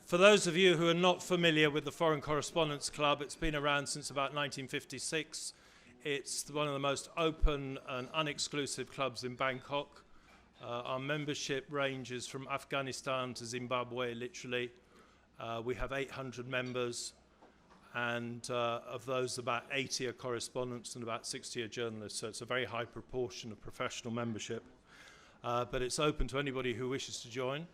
For those of you who are not familiar with the Foreign Correspondents Club, it's been around since about 1956. It's one of the most open and unexclusive clubs in Bangkok. Our membership ranges from Afghanistan to Zimbabwe, literally. We have 800 members, and of those, about 80 are correspondents and about 60 are journalists, so it's a very high proportion of professional membership. But it's open to anybody who wishes to join.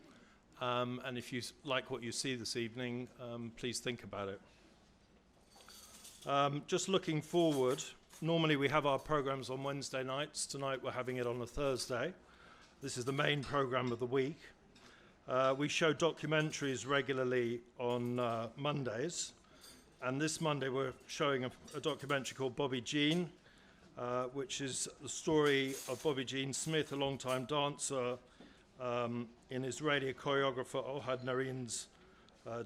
And if you like what you see this evening, please think about it. Just looking forward, normally we have our programs on Wednesday nights. Tonight we're having it on a Thursday. This is the main program of the week. We show documentaries regularly on Mondays. And this Monday we're showing a documentary called Bobby Jean, which is the story of Bobby Jean Smith, a long-time dancer, in Israeli choreographer Ohad Narin's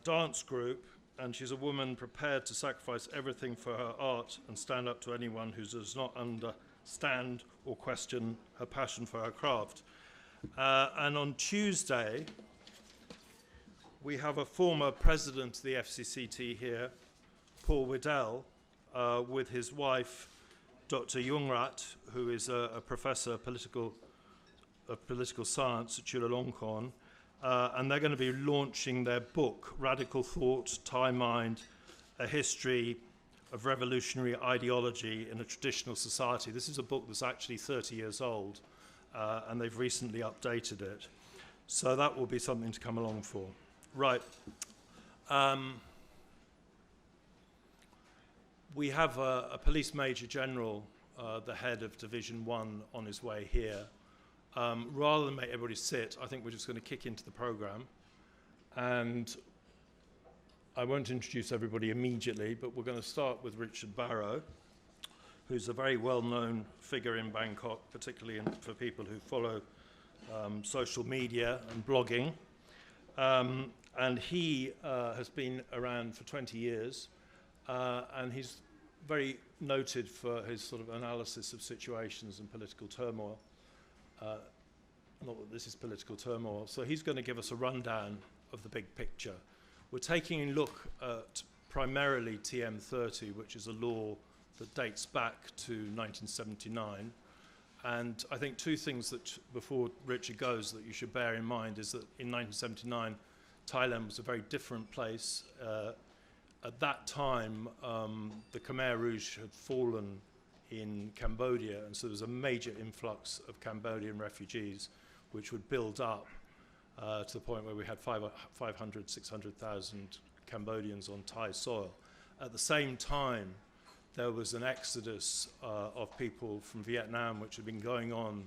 dance group, and she's a woman prepared to sacrifice everything for her art and stand up to anyone who does not understand or question her passion for her craft. And on Tuesday, we have a former president of the FCCT here, Paul Waddell, with his wife, Dr. Jungrat, who is a professor of political science at Chulalongkorn, and they're going to be launching their book, Radical Thought, Thai Mind, A History of Revolutionary Ideology in a Traditional Society. This is a book that's actually 30 years old, and they've recently updated it. So that will be something to come along for. Right. We have a police major general, the head of Division 1, on his way here. Rather than make everybody sit, I think we're just going to kick into the program. And I won't introduce everybody immediately, but we're going to start with Richard Barrow, who's a very well-known figure in Bangkok, particularly for people who follow social media and blogging. And he has been around for 20 years, and he's very noted for his sort of analysis of situations and political turmoil. Not that this is political turmoil. So he's going to give us a rundown of the big picture. We're taking a look at primarily TM30, which is a law that dates back to 1979. And I think two things that, before Richard goes, that you should bear in mind is that in 1979, Thailand was a very different place. At that time, the Khmer Rouge had fallen in Cambodia, and so there was a major influx of Cambodian refugees, which would build up to the point where we had 500, 600,000 Cambodians on Thai soil. At the same time, there was an exodus of people from Vietnam, which had been going on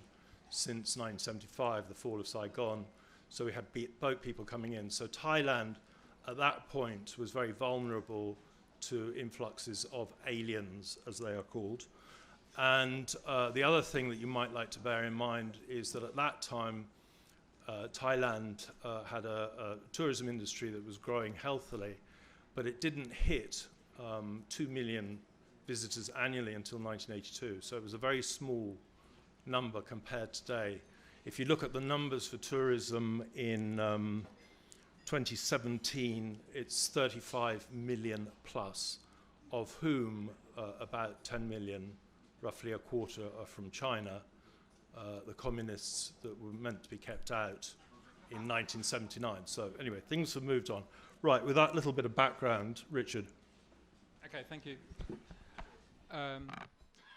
since 1975, the fall of Saigon. So we had boat people coming in. So Thailand, at that point, was very vulnerable to influxes of aliens, as they are called. And the other thing that you might like to bear in mind is that at that time, Thailand had a tourism industry that was growing healthily, but it didn't hit 2 million visitors annually until 1982. So it was a very small number compared to today. If you look at the numbers for tourism in 2017, it's 35 million plus, of whom about 10 million, roughly a quarter, are from China, the communists that were meant to be kept out in 1979. So anyway, things have moved on. Right, with that little bit of background, Richard. Okay, thank you.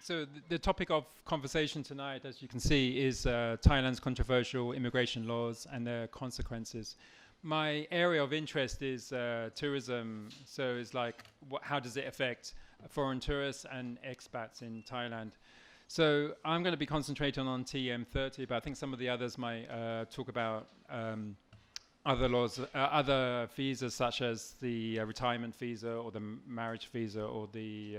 So the topic of conversation tonight, as you can see, is Thailand's controversial immigration laws and their consequences. My area of interest is tourism, so it's like, how does it affect foreign tourists and expats in Thailand? So I'm going to be concentrating on TM30, but I think some of the others might talk about other laws, other visas, such as the retirement visa or the marriage visa or the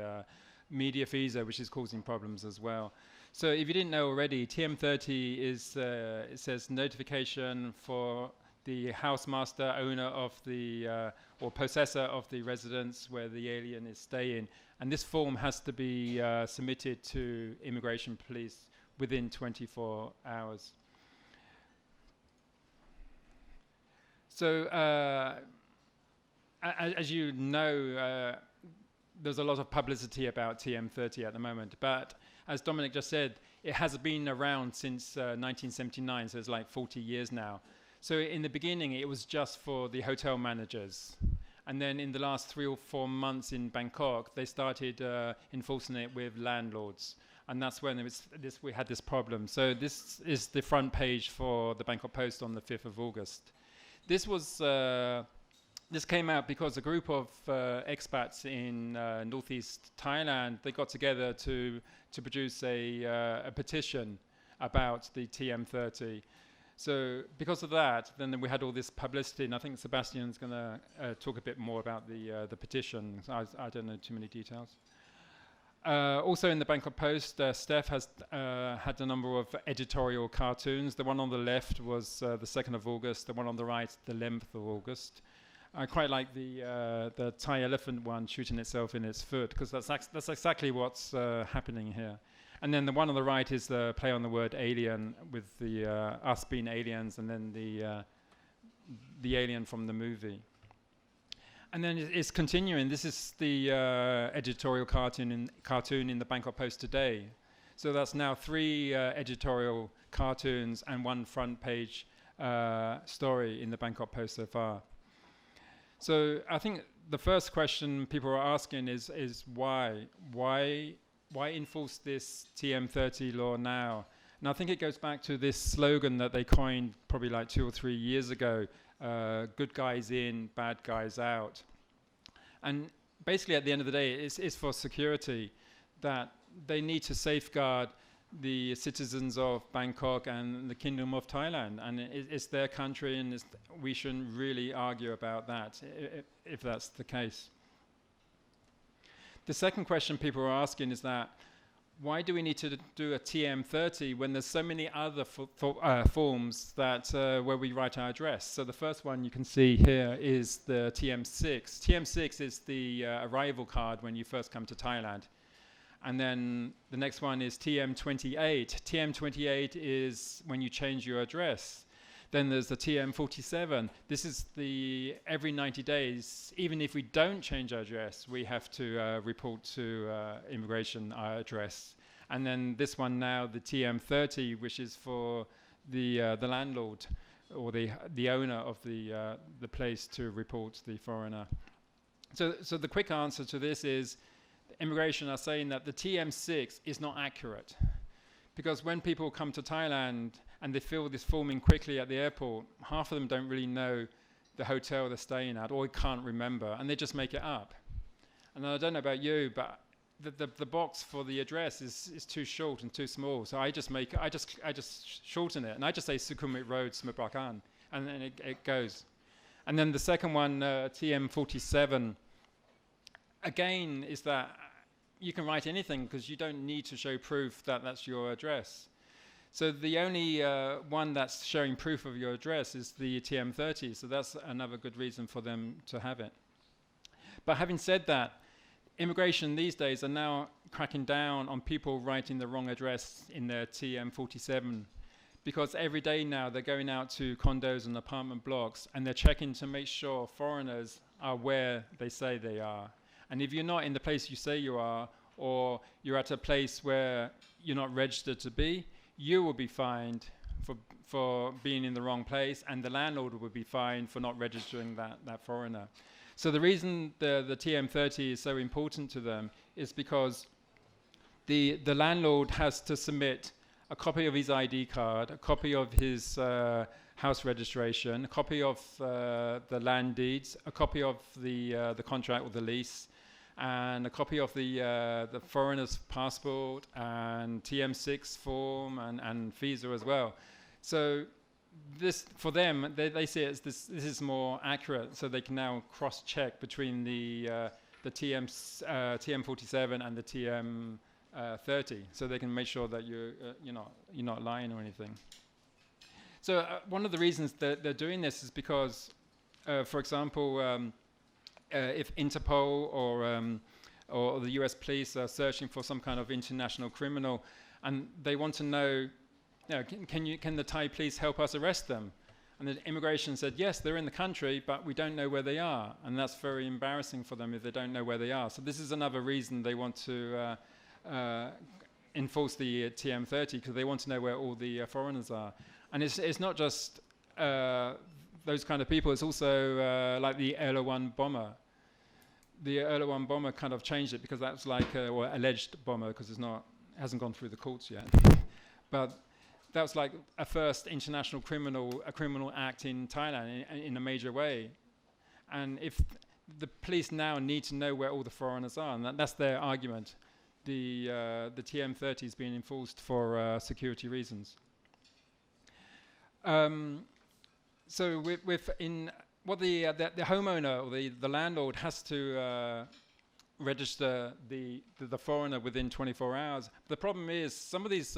media visa, which is causing problems as well. So if you didn't know already, TM30 is, it says notification for the housemaster, owner of the, or possessor of the residence where the alien is staying. And this form has to be submitted to immigration police within 24 hours. So as you know, there's a lot of publicity about TM30 at the moment, but as Dominic just said, it has been around since 1979, so it's like 40 years now. So in the beginning, it was just for the hotel managers. And then in the last 3 or 4 months in Bangkok, they started enforcing it with landlords. And that's when we had this problem. So this is the front page for the Bangkok Post on the 5th of August. This came out because a group of expats in northeast Thailand, they got together to produce a petition about the TM30. So because of that, then we had all this publicity, and I think Sebastian's going to talk a bit more about the petition. I don't know too many details. Also in the Bangkok Post, Steph has had a number of editorial cartoons. The one on the left was the 2nd of August, the one on the right, the 11th of August. I quite like the Thai elephant one shooting itself in its foot, because that's exactly what's happening here. And then the one on the right is the play on the word alien, with the us being aliens, and then the alien from the movie. And then it's continuing. This is the editorial cartoon in the Bangkok Post today. So that's now 3 editorial cartoons and 1 front page story in the Bangkok Post so far. So I think the first question people are asking is why? Why enforce this TM30 law now? And I think it goes back to this slogan that they coined probably like 2 or 3 years ago, good guys in, bad guys out. And basically at the end of the day, it's for security, that they need to safeguard the citizens of Bangkok and the Kingdom of Thailand. And it's their country, and we shouldn't really argue about that, if that's the case. The second question people are asking is that, why do we need to do a TM30 when there's so many other forms that where we write our address? So the first one you can see here is the TM6. TM6 is the arrival card when you first come to Thailand. And then the next one is TM28. TM28 is when you change your address. Then there's the TM47. This is the every 90 days, even if we don't change our address, we have to report to immigration our address. And then this one now, the TM30, which is for the landlord or the owner of the place to report the foreigner. So the quick answer to this is, immigration are saying that the TM6 is not accurate, because when people come to Thailand and they fill this form in quickly at the airport, half of them don't really know the hotel they're staying at, or can't remember, and they just make it up. And I don't know about you, but the box for the address is too short and too small, so I just shorten it, and I just say Sukhumvit Road, Smabrakan, and then it goes. And then the second one, TM47, again, is that you can write anything because you don't need to show proof that that's your address. So the only one that's showing proof of your address is the TM30, so that's another good reason for them to have it. But having said that, immigration these days are now cracking down on people writing the wrong address in their TM47, because every day now they're going out to condos and apartment blocks and they're checking to make sure foreigners are where they say they are. And if you're not in the place you say you are, or you're at a place where you're not registered to be, you will be fined for being in the wrong place, and the landlord will be fined for not registering that foreigner. So the reason the TM30 is so important to them is because the landlord has to submit a copy of his ID card, a copy of his house registration, a copy of the land deeds, a copy of the contract or the lease, and a copy of the foreigner's passport and TM6 form and visa as well. So this, for them, they see it as this is more accurate, so they can now cross-check between the TM47 and the TM30, so they can make sure that you're not lying or anything. So one of the reasons that they're doing this is because, for example, if Interpol or the US police are searching for some kind of international criminal, and they want to know, can the Thai police help us arrest them? And the immigration said, yes, they're in the country, but we don't know where they are. And that's very embarrassing for them if they don't know where they are. So this is another reason they want to enforce the TM30, because they want to know where all the foreigners are. And it's not just those kind of people, it's also like the Erdogan bomber. The Erdogan bomber kind of changed it, because that's like, or alleged bomber, because hasn't gone through the courts yet. But that was like a first international criminal act in Thailand in a major way. And if the police now need to know where all the foreigners are, and that's their argument, the TM30 is being enforced for security reasons. So what the homeowner or the landlord has to register the foreigner within 24 hours. The problem is some of these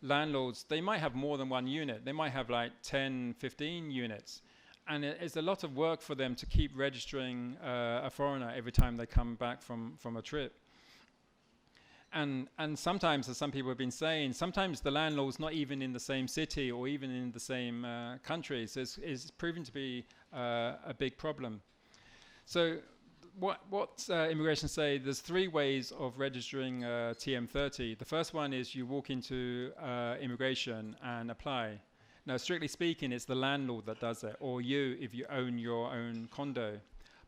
landlords, they might have more than one unit. They might have like 10, 15 units. And it's a lot of work for them to keep registering a foreigner every time they come back from a trip. And sometimes, as some people have been saying, sometimes the landlord's not even in the same city or even in the same country. So it's proven to be a big problem. So what immigration say, there's 3 ways of registering TM30. The first one is you walk into immigration and apply. Now, strictly speaking, it's the landlord that does it, or you if you own your own condo.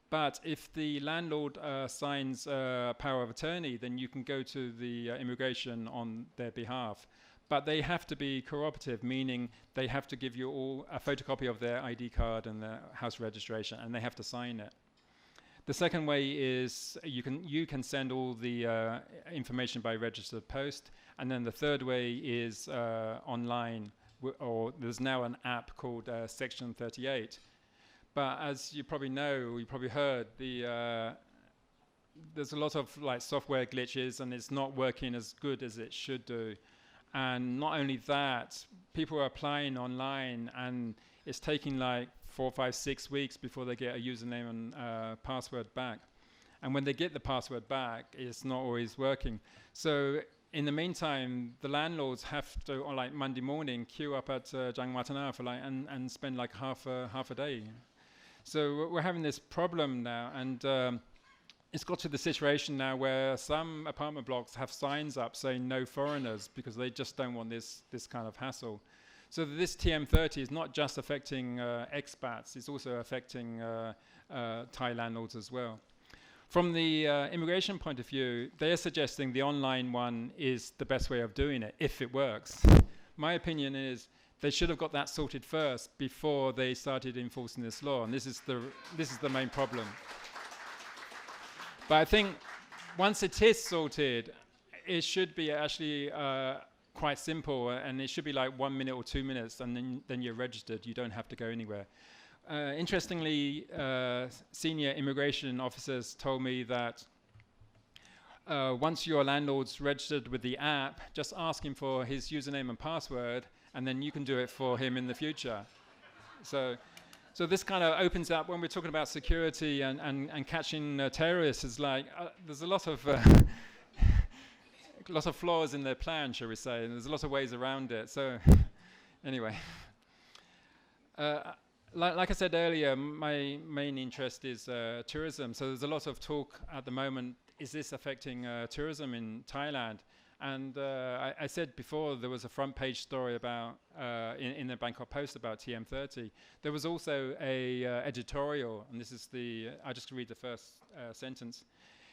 But if the landlord signs power of attorney, then you can go to the immigration on their behalf. But they have to be cooperative, meaning they have to give you all a photocopy of their ID card and their house registration, and they have to sign it. The second way is you can send all the information by registered post, and then the third way is online, or there's now an app called Section 38. But as you probably know, or you probably heard, there's a lot of like software glitches, and it's not working as good as it should do. And not only that, people are applying online, and it's taking like 4, 5, 6 weeks before they get a username and password back. And when they get the password back, it's not always working. So in the meantime, the landlords have to, on like Monday morning, queue up at Jang Watana for like and spend like half a day. So we're having this problem now, and it's got to the situation now where some apartment blocks have signs up saying no foreigners, because they just don't want this kind of hassle. So this TM30 is not just affecting expats, it's also affecting Thai landlords as well. From the immigration point of view, they're suggesting the online one is the best way of doing it, if it works. My opinion is they should have got that sorted first before they started enforcing this law, and this is the main problem. But I think once it is sorted, it should be actually quite simple, and it should be like 1 minute or 2 minutes, and then you're registered. You don't have to go anywhere. Interestingly, senior immigration officers told me that once your landlord's registered with the app, just ask him for his username and password, and then you can do it for him in the future. So this kind of opens up, when we're talking about security and catching terrorists, is like there's a lot of flaws in their plan, shall we say, and there's a lot of ways around it. So anyway, like I said earlier, my main interest is tourism. So there's a lot of talk at the moment, is this affecting tourism in Thailand? And I said before, there was a front page story about in the Bangkok Post about TM30. There was also a editorial, and this is I'll just read the first sentence.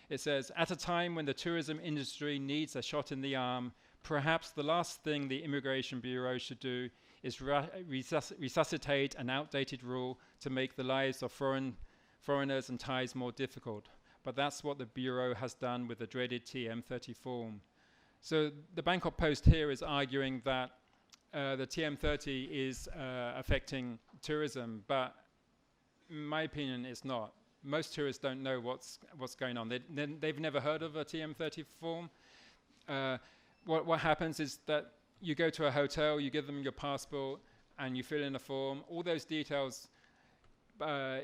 It says, at a time when the tourism industry needs a shot in the arm, perhaps the last thing the Immigration Bureau should do is resuscitate an outdated rule to make the lives of foreigners and Thais more difficult. But that's what the Bureau has done with the dreaded TM30 form. So the Bangkok Post here is arguing that the TM30 is affecting tourism, but in my opinion, it's not. Most tourists don't know what's going on. They've never heard of a TM30 form. What happens is that you go to a hotel, you give them your passport, and you fill in a form. All those details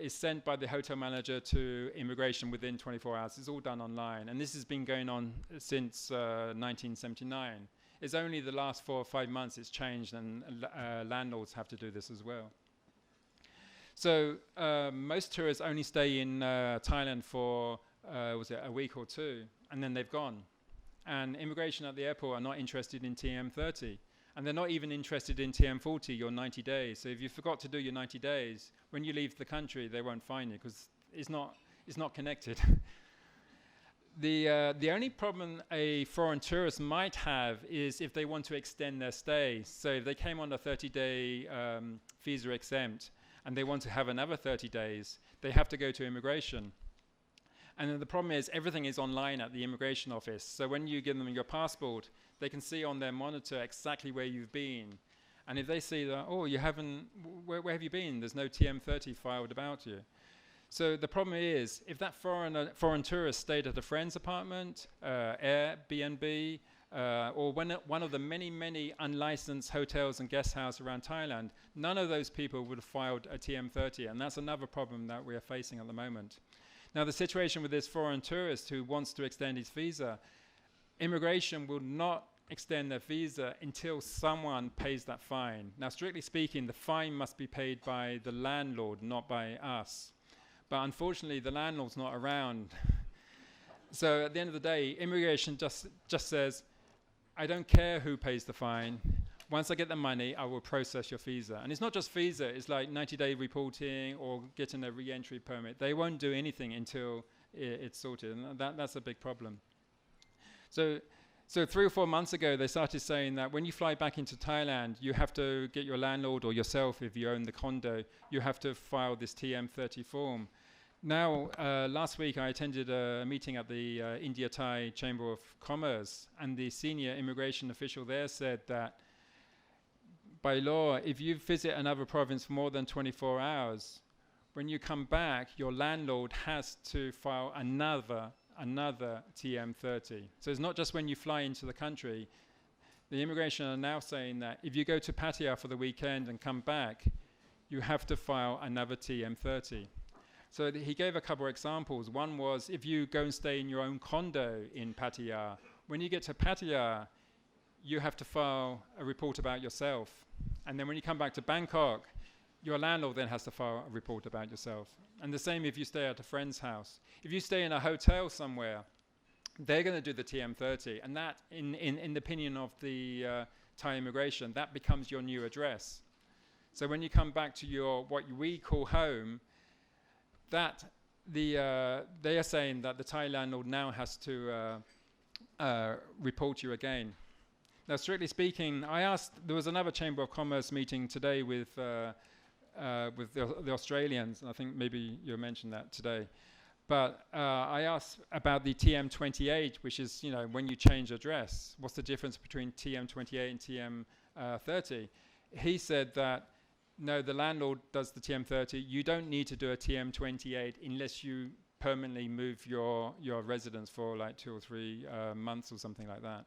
is sent by the hotel manager to immigration within 24 hours. It's all done online, and this has been going on since 1979. It's only the last 4 or 5 months it's changed, and landlords have to do this as well. So most tourists only stay in Thailand for was it a week or two, and then they've gone. And immigration at the airport are not interested in TM30, and they're not even interested in TM40, your 90 days. So if you forgot to do your 90 days, when you leave the country, they won't find you because it's not connected. The only problem a foreign tourist might have is if they want to extend their stay. So if they came on a 30-day visa exempt and they want to have another 30 days, they have to go to immigration. And then the problem is everything is online at the immigration office. So when you give them your passport, they can see on their monitor exactly where you've been. And if they see that, oh, you haven't, where have you been? There's no TM30 filed about you. So the problem is, if that foreign tourist stayed at a friend's apartment, Airbnb, or one of the many, many unlicensed hotels and guest houses around Thailand, none of those people would have filed a TM30, and that's another problem that we are facing at the moment. Now, the situation with this foreign tourist who wants to extend his visa, immigration will not extend their visa until someone pays that fine. Now, strictly speaking, the fine must be paid by the landlord, not by us. But unfortunately, the landlord's not around. So at the end of the day, immigration just says, I don't care who pays the fine. Once I get the money, I will process your visa. And it's not just visa, it's like 90-day reporting or getting a re-entry permit. They won't do anything until it's sorted, and that's a big problem. So 3 or 4 months ago, they started saying that when you fly back into Thailand, you have to get your landlord or yourself, if you own the condo, you have to file this TM30 form. Now, last week I attended a meeting at the India-Thai Chamber of Commerce, and the senior immigration official there said that by law, if you visit another province for more than 24 hours, when you come back, your landlord has to file another TM30. So it's not just when you fly into the country. The immigration are now saying that if you go to Pattaya for the weekend and come back, you have to file another TM30. So he gave a couple of examples. One was if you go and stay in your own condo in Pattaya, when you get to Pattaya, you have to file a report about yourself. And then when you come back to Bangkok, your landlord then has to file a report about yourself. And the same if you stay at a friend's house. If you stay in a hotel somewhere, they're going to do the TM30. And that, in the opinion of the Thai immigration, that becomes your new address. So when you come back to your, what we call home, that they are saying that the Thai landlord now has to report you again. Now, strictly speaking, there was another Chamber of Commerce meeting today with the Australians, and I think maybe you mentioned that today. But I asked about the TM28, which is, when you change address, what's the difference between TM28 and TM30? He said that, no, the landlord does the TM30. You don't need to do a TM28 unless you permanently move your residence for like 2 or 3 months or something like that.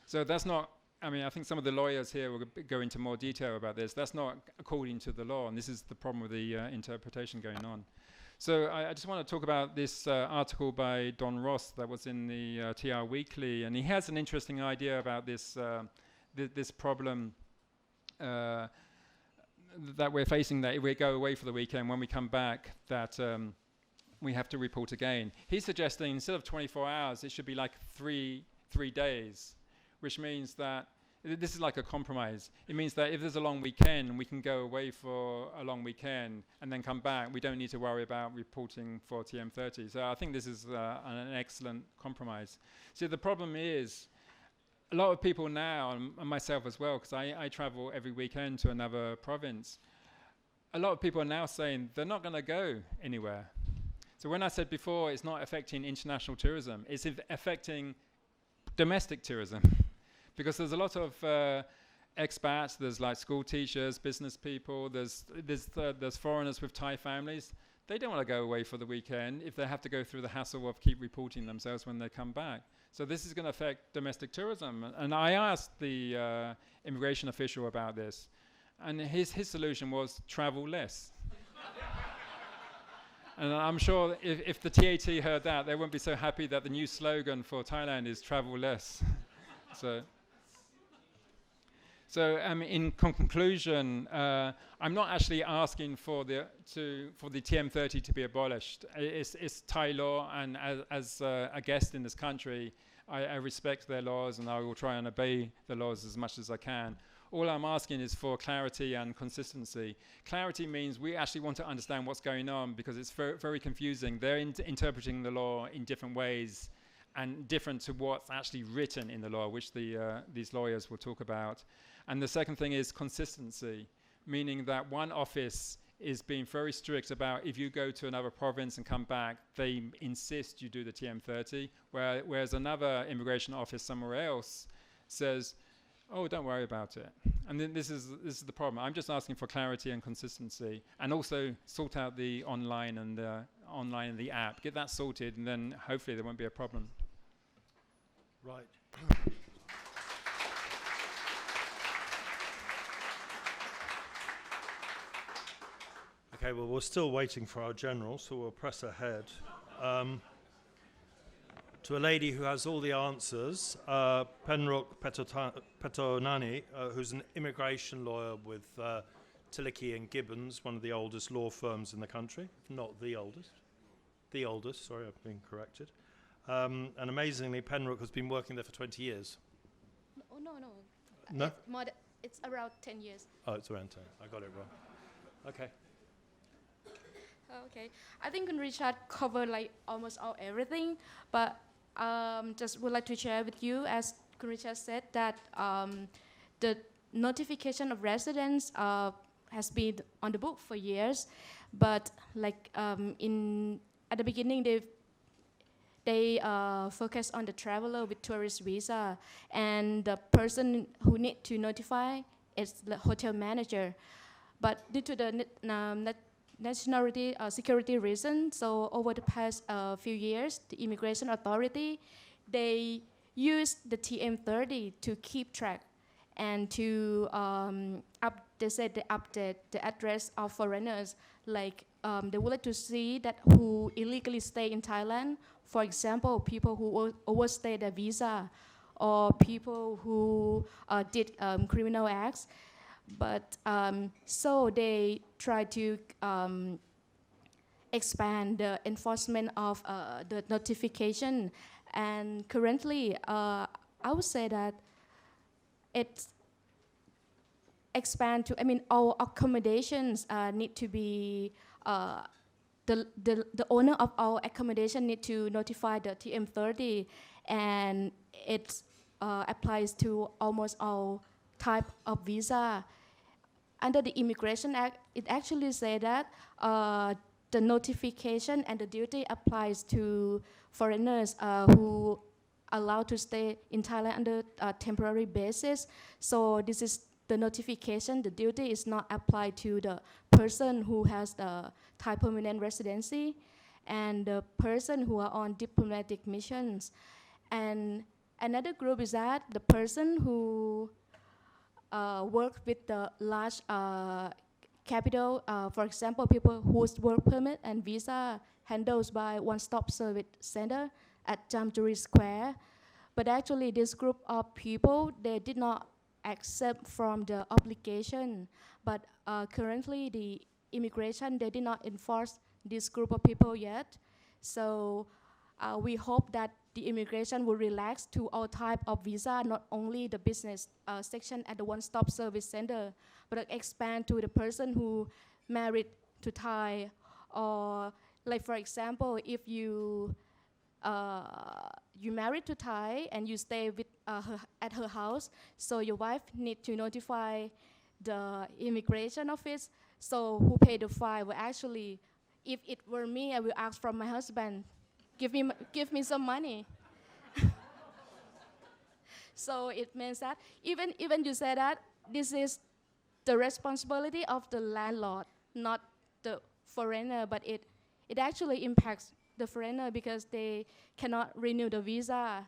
So that's not, I think some of the lawyers here will go into more detail about this. That's not according to the law, and this is the problem with the interpretation going on. So I just want to talk about this article by Don Ross that was in the TR Weekly, and he has an interesting idea about this this problem that we're facing, that if we go away for the weekend, when we come back, that we have to report again. He's suggesting instead of 24 hours, it should be like 3 days, which means that this is like a compromise. It means that if there's a long weekend, we can go away for a long weekend and then come back. We don't need to worry about reporting for TM30. So I think this is an excellent compromise. So the problem is, a lot of people now, and myself as well, because I travel every weekend to another province, a lot of people are now saying they're not going to go anywhere. So when I said before it's not affecting international tourism, it's affecting domestic tourism. Because there's a lot of expats, there's like school teachers, business people, there's foreigners with Thai families. They don't want to go away for the weekend if they have to go through the hassle of keep reporting themselves when they come back. So this is going to affect domestic tourism. And I asked the immigration official about this, and his solution was travel less. And I'm sure if the TAT heard that, they wouldn't be so happy that the new slogan for Thailand is travel less. So in conclusion, I'm not actually asking for the TM30 to be abolished. It's Thai law, and as a guest in this country, I respect their laws, and I will try and obey the laws as much as I can. All I'm asking is for clarity and consistency. Clarity means we actually want to understand what's going on, because it's very confusing. They're interpreting the law in different ways and different to what's actually written in the law, which these lawyers will talk about. And the second thing is consistency, meaning that one office is being very strict about if you go to another province and come back, they insist you do the TM30, whereas another immigration office somewhere else says, oh, don't worry about it. And then this is the problem. I'm just asking for clarity and consistency, and also sort out the online and the app. Get that sorted, and then hopefully there won't be a problem. Right. Okay, well, we're still waiting for our general, so we'll press ahead. To a lady who has all the answers, Penrok Petonani, who's an immigration lawyer with Tillichy and Gibbons, one of the oldest law firms in the country. Not the oldest. The oldest, sorry, I've been corrected. And amazingly, Penrok has been working there for 20 years. No. No? It's around 10 years. Oh, it's around 10. I got it wrong. Okay. Okay. I think Richard covered like almost everything, but just would like to share with you, as Richard said, that the notification of residence has been on the book for years, but like at the beginning they focus on the traveler with tourist visa, and the person who need to notify is the hotel manager. But due to the nationality security reasons, so over the past few years, the immigration authority, they use the TM30 to keep track and to they said they update the address of foreigners. Like they would like to see that who illegally stay in Thailand. For example, people who overstay their visa, or people who did criminal acts. But so they try to expand the enforcement of the notification, and currently I would say that it's expand to, all accommodations need to be the owner of our accommodation need to notify the TM30, and it applies to almost all type of visa. Under the Immigration Act, it actually says that the notification and the duty applies to foreigners who are allowed to stay in Thailand under a temporary basis. So this is the notification. The duty is not applied to the person who has the Thai permanent residency and the person who are on diplomatic missions. And another group is that the person who work with the large capital, for example, people whose work permit and visa handled by one-stop service center at Jamjuri Square. But actually this group of people, they did not accept from the obligation. But currently the immigration, they did not enforce this group of people yet. So we hope that the immigration will relax to all type of visa, not only the business section at the one-stop service center, but expand to the person who married to Thai, or like for example, if you married to Thai and you stay with at her house, so your wife need to notify the immigration office. So who paid the fine? Well, actually, if it were me, I will ask from my husband, give me some money. So it means that even you say that this is the responsibility of the landlord, not the foreigner, but it actually impacts the foreigner because they cannot renew the visa.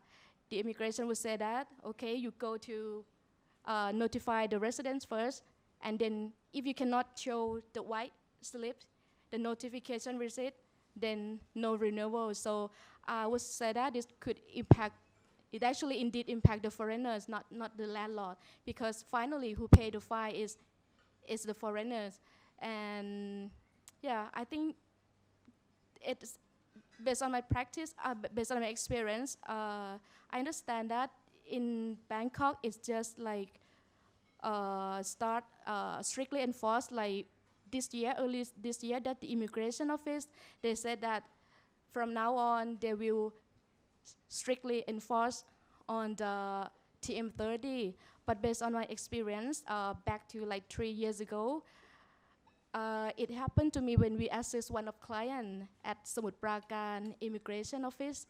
The immigration would say that, okay, you go to notify the residents first, and then if you cannot show the white slip, the notification receipt, then no renewal. So I would say that this could impact it actually indeed impact the foreigners, not the landlord, because finally who pay the fine is the foreigners. And yeah, I think it's based on my practice, based on my experience, I understand that in Bangkok it's just like start strictly enforced like this year, early this year, that the immigration office, they said that from now on they will strictly enforce on the TM30. But based on my experience, back to like 3 years ago, it happened to me when we assist one of client at Samut Prakan immigration office.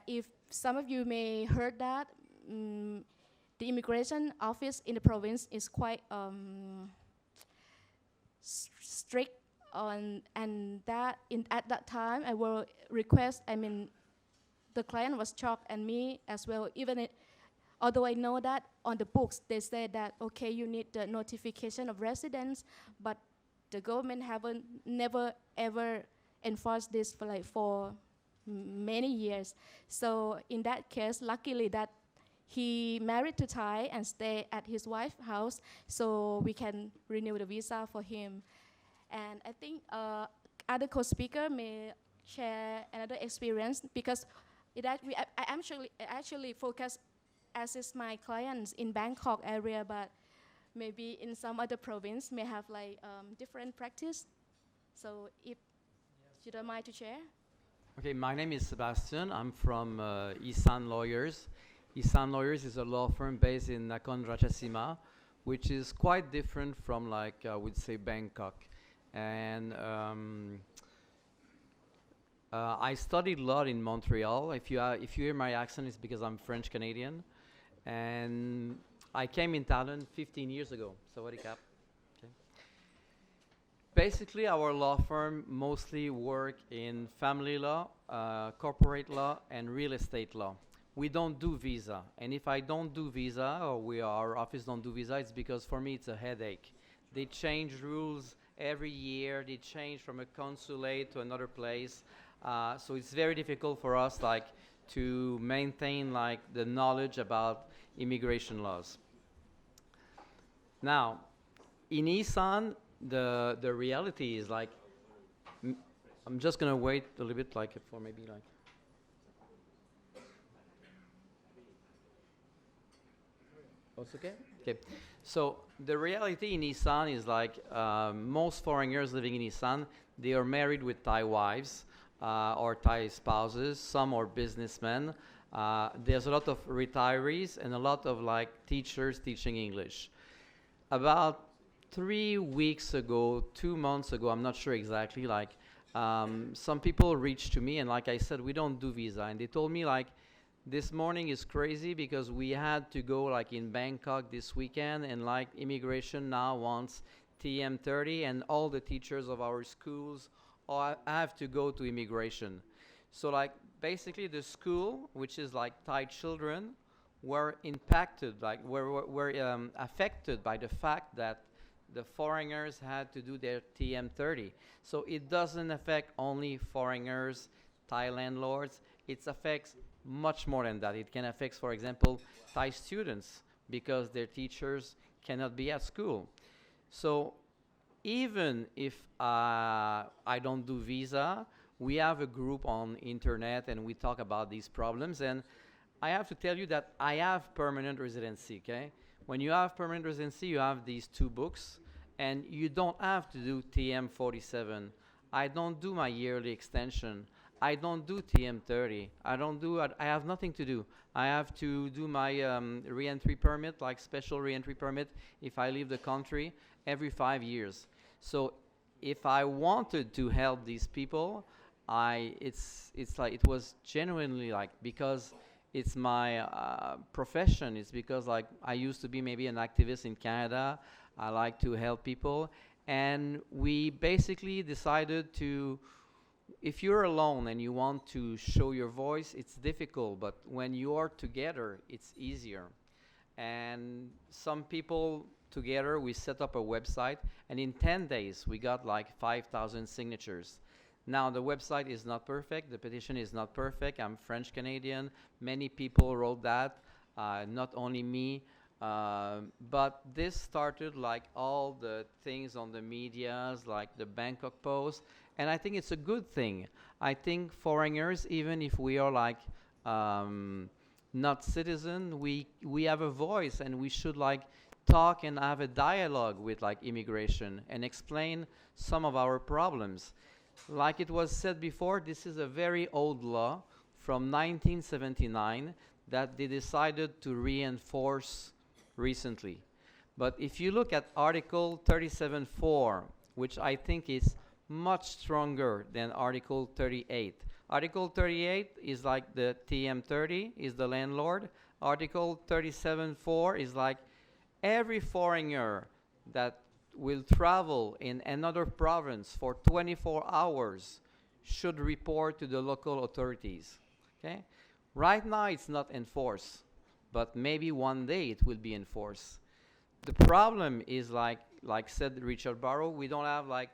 If some of you may heard that, the immigration office in the province is quite strict on, and that at that time I will request, I mean, the client was shocked and me as well, although I know that on the books they say that okay, you need the notification of residence, but the government never ever enforced this for many years. So in that case, luckily that he married to Thai and stay at his wife's house, so we can renew the visa for him. And I think other co-speaker may share another experience, because I actually focus assist my clients in Bangkok area, but maybe in some other province may have like different practice. So if you don't mind to share. Okay, my name is Sebastian. I'm from Isan Lawyers. Isan Lawyers is a law firm based in Nakhon Ratchasima, which is quite different from, like, I would say, Bangkok. And I studied law in Montreal. If you hear my accent, it's because I'm French Canadian. And I came in Thailand 15 years ago. Sawadee Kap. Okay. Basically, our law firm mostly work in family law, corporate law, and real estate law. We don't do visa. And if I don't do visa, or our office don't do visa, it's because for me it's a headache. They change rules every year. They change from a consulate to another place. So it's very difficult for us, like, to maintain, like, the knowledge about immigration laws. Now, in Isan, the reality is, like, I'm just gonna wait a little bit, like, for maybe, like. Oh, it's okay? Okay. So the reality in Isan is, like, most foreigners living in Isan, they are married with Thai wives or Thai spouses. Some are businessmen. There's a lot of retirees and a lot of, like, teachers teaching English. About 3 weeks ago, 2 months ago, I'm not sure exactly, like, some people reached to me, and like I said, we don't do visa. And they told me, like, this morning is crazy because we had to go, like, in Bangkok this weekend, and, like, immigration now wants TM30, and all the teachers of our schools have to go to immigration. So, like, basically the school, which is like Thai children, were impacted, like were affected by the fact that the foreigners had to do their TM30. So it doesn't affect only foreigners, Thai landlords. It affects much more than that. It can affect, for example, Thai students, because their teachers cannot be at school. So even if I don't do visa, we have a group on internet and we talk about these problems. And I have to tell you that I have permanent residency, okay? When you have permanent residency, you have these 2 books, and you don't have to do TM47. I don't do my yearly extension. I don't do TM30. I have nothing to do. I have to do my re-entry permit, like special re-entry permit, if I leave the country every 5 years. So if I wanted to help these people, it's like, it was genuinely, like, because it's my profession. It's because, like, I used to be maybe an activist in Canada. I like to help people. And we basically decided to, if you're alone and you want to show your voice, it's difficult. But when you are together, it's easier. And some people together, we set up a website. And in 10 days, we got like 5,000 signatures. Now, the website is not perfect. The petition is not perfect. I'm French Canadian. Many people wrote that, not only me. But this started like all the things on the medias, like the Bangkok Post. And I think it's a good thing. I think foreigners, even if we are like not citizen, we have a voice, and we should like talk and have a dialogue with like immigration and explain some of our problems. Like it was said before, this is a very old law from 1979 that they decided to reinforce recently. But if you look at Article 37.4, which I think is much stronger than Article 38. Article 38 is like the TM30, is the landlord. Article 37.4 is like every foreigner that will travel in another province for 24 hours should report to the local authorities. Okay? Right now it's not enforced, but maybe one day it will be enforced. The problem is like said Richard Barrow, we don't have like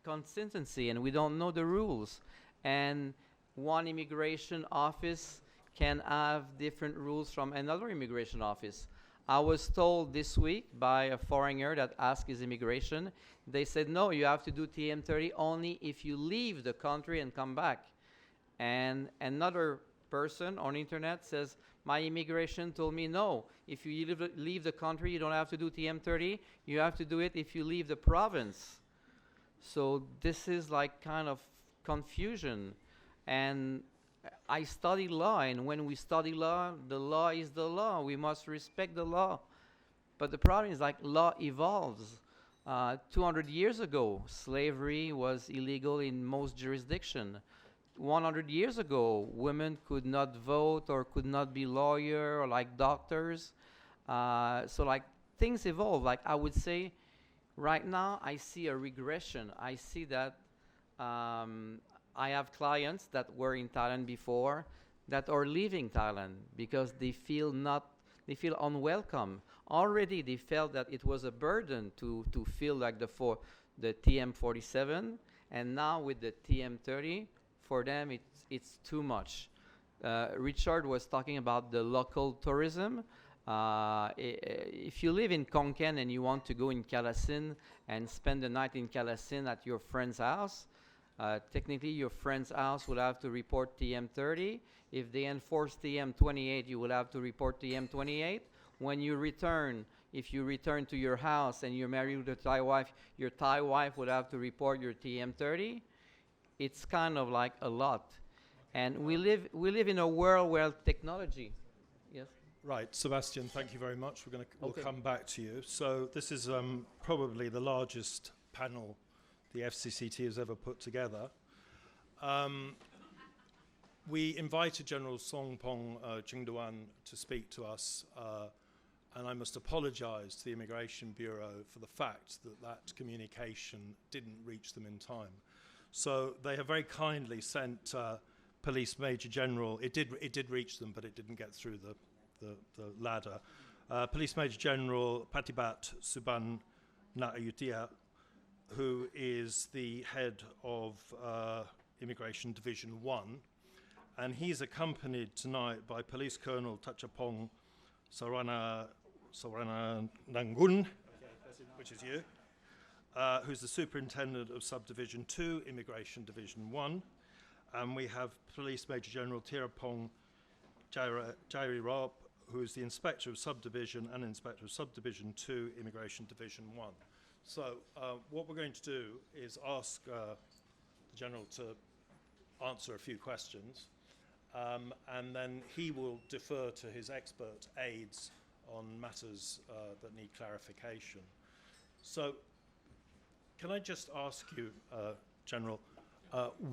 consistency, and we don't know the rules. And one immigration office can have different rules from another immigration office. I was told this week by a foreigner that asked his immigration, they said, no, you have to do TM30 only if you leave the country and come back. And another person on internet says, my immigration told me, no, if you leave the country, you don't have to do TM30. You have to do it if you leave the province. So this is like kind of confusion. And I study law, and when we study law, the law is the law. We must respect the law. But the problem is like law evolves. 200 years ago, slavery was illegal in most jurisdictions. 100 years ago, women could not vote or could not be lawyer or like doctors. So like things evolve. Like I would say, right now I see a regression. I see that I have clients that were in Thailand before that are leaving Thailand because they feel unwelcome. Already they felt that it was a burden to feel like the TM47, and now with the TM30, for them it's too much. Richard was talking about the local tourism. If you live in Khon Kaen and you want to go in Kalasin and spend the night in Kalasin at your friend's house, technically your friend's house will have to report TM30. If they enforce TM28, you will have to report TM28. When you return, if you return to your house and you're married with a Thai wife, your Thai wife would have to report your TM30. It's kind of like a lot. And we live in a world where technology, yes? Right, Sebastian, thank you very much. We'll Okay. come back to you. So this is probably the largest panel the FCCT has ever put together. We invited General Songpong Chingduan to speak to us, and I must apologize to the Immigration Bureau for the fact that that communication didn't reach them in time. So they have very kindly sent Police Major General, it did reach them, but it didn't get through the ladder. Police Major General Patibat Suban Naayutia, who is the head of Immigration Division 1, and he's accompanied tonight by Police Colonel Tachapong Sarana Nangun, which is you, who's the Superintendent of Subdivision 2, Immigration Division 1, and we have Police Major General Tirapong Jairi Rob, who is the Inspector of Subdivision and Inspector of Subdivision 2, Immigration Division 1. So what we're going to do is ask the General to answer a few questions, and then he will defer to his expert aides on matters that need clarification. So can I just ask you, General,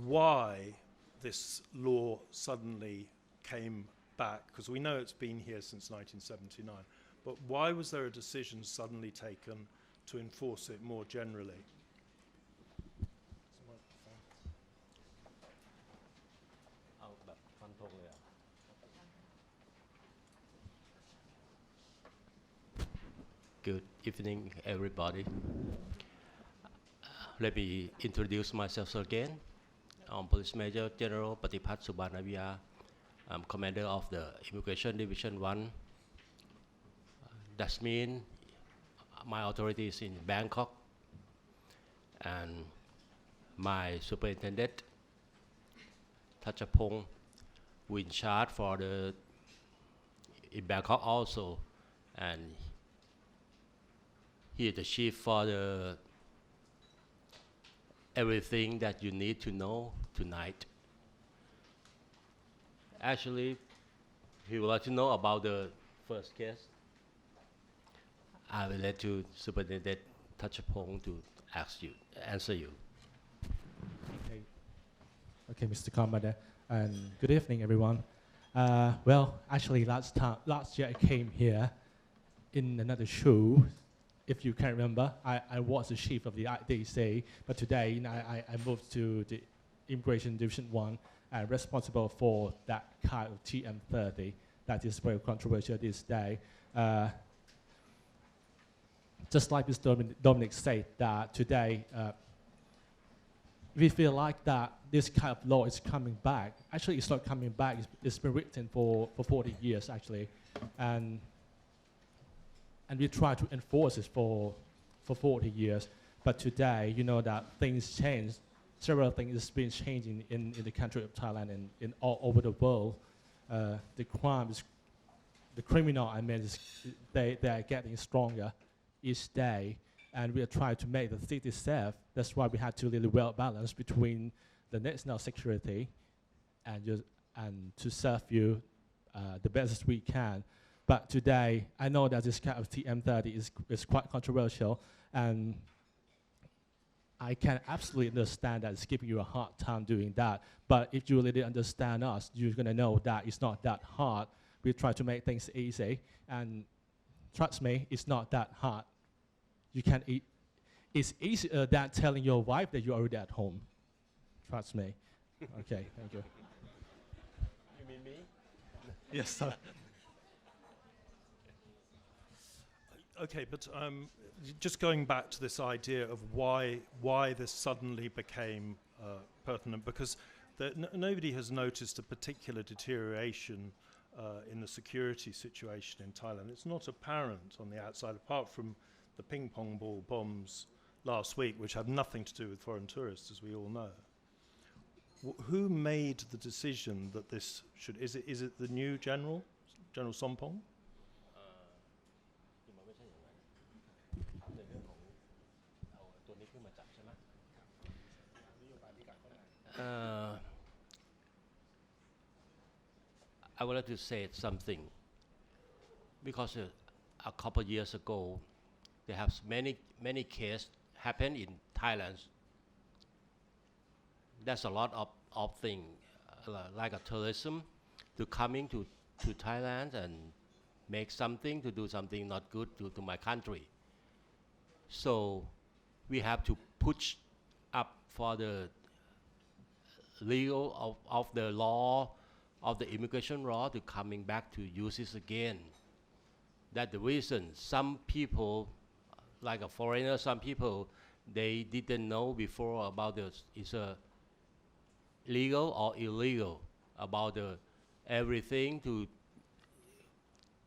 why this law suddenly came back? Because we know it's been here since 1979, but why was there a decision suddenly taken to enforce it more generally? Good evening, everybody. Let me introduce myself again. Police Major General Patipat Subanavia. I'm commander of the Immigration Division 1. That means my authority is in Bangkok, and my superintendent, Thachapong, who in charge for the in Bangkok also, and he is the chief for the everything that you need to know tonight. Actually, he would like to know about the first case. I will let you, Superintendent Thachapong, to answer you. Okay, Mr. Commander, and good evening, everyone. Well, actually, last year I came here in another show. If you can remember, I was the chief of the IDC, but today I moved to the Immigration Division 1 and responsible for that kind of TM30 that is very controversial this day. Just like Mr. Dominic said, that today we feel like that this kind of law is coming back. Actually, it's not coming back. It's been written for 40 years, actually. And we try to enforce it for 40 years. But today, you know that things change. Several things has been changing in the country of Thailand and in all over the world. The criminal, they are getting stronger each day. And we are trying to make the city safe. That's why we had to really well balance between the national security and to serve you the best we can. But today, I know that this kind of TM30 is quite controversial, and I can absolutely understand that it's giving you a hard time doing that. But if you really understand us, you're going to know that it's not that hard. We try to make things easy, and trust me, it's not that hard. You can eat. It's easier than telling your wife that you're already at home. Trust me. Okay, thank you. You mean me? Yes, sir. Okay, but just going back to this idea of why this suddenly became pertinent, because nobody has noticed a particular deterioration in the security situation in Thailand. It's not apparent on the outside, apart from the ping pong ball bombs last week, which have nothing to do with foreign tourists, as we all know. Who made the decision that this should? Is it the new General Sompong? I would like to say something, because a couple of years ago, there have many cases happen in Thailand. There's a lot of things like a tourism to coming to Thailand and make something, to do something not good to my country. So we have to push up for the legal of the law, of the immigration law, to coming back to use this again. That's the reason some people, like a foreigner, some people, they didn't know before about this. It's a legal or illegal, about everything to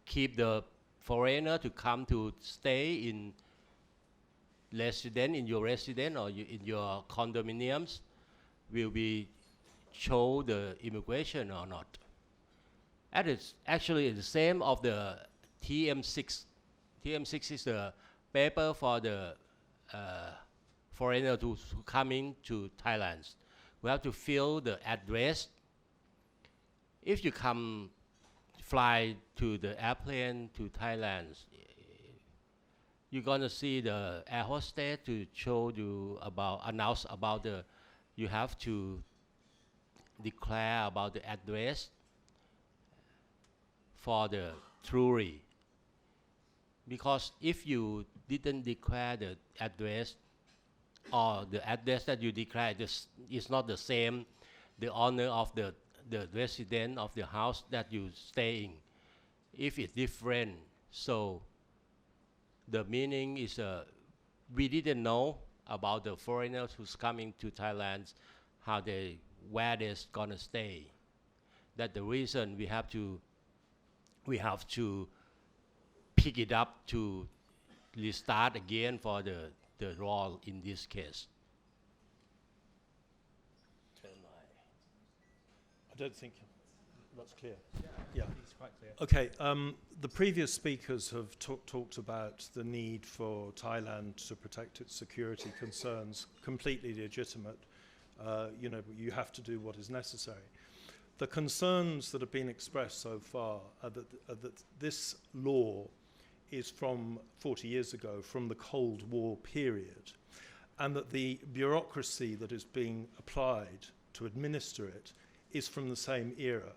keep the foreigner to come to stay in your residence or in your condominiums will be show the immigration or not. And it's actually the same of the TM6. TM6 is the paper for the foreigner to coming to Thailand. We have to fill the address. If you fly to the airplane to Thailand, you're gonna see the air hostess to show you announce about you have to declare about the address for the tourist. Because if you didn't declare the address, or the address that you declare is not the same, the owner of the resident of the house that you stay in, if it's different, so the meaning is we didn't know about the foreigners who's coming to Thailand, how they where they're gonna stay. That's the reason we have to pick it up to restart again for the law in this case. I don't think that's clear. Yeah. It's quite clear. Okay, the previous speakers have talked about the need for Thailand to protect its security concerns, completely legitimate. You have to do what is necessary. The concerns that have been expressed so far are that this law is from 40 years ago, from the Cold War period, and that the bureaucracy that is being applied to administer it is from the same era.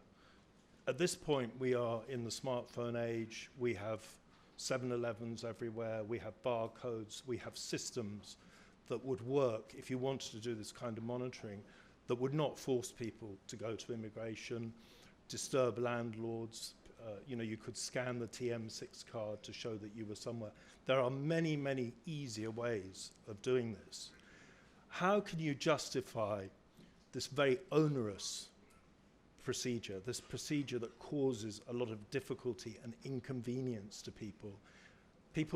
At this point, we are in the smartphone age. We have 7-Elevens everywhere. We have barcodes. We have systems that would work if you wanted to do this kind of monitoring, that would not force people to go to immigration, disturb landlords. You could scan the TM6 card to show that you were somewhere. There are many, many easier ways of doing this. How can you justify this very onerous procedure, this procedure that causes a lot of difficulty and inconvenience to people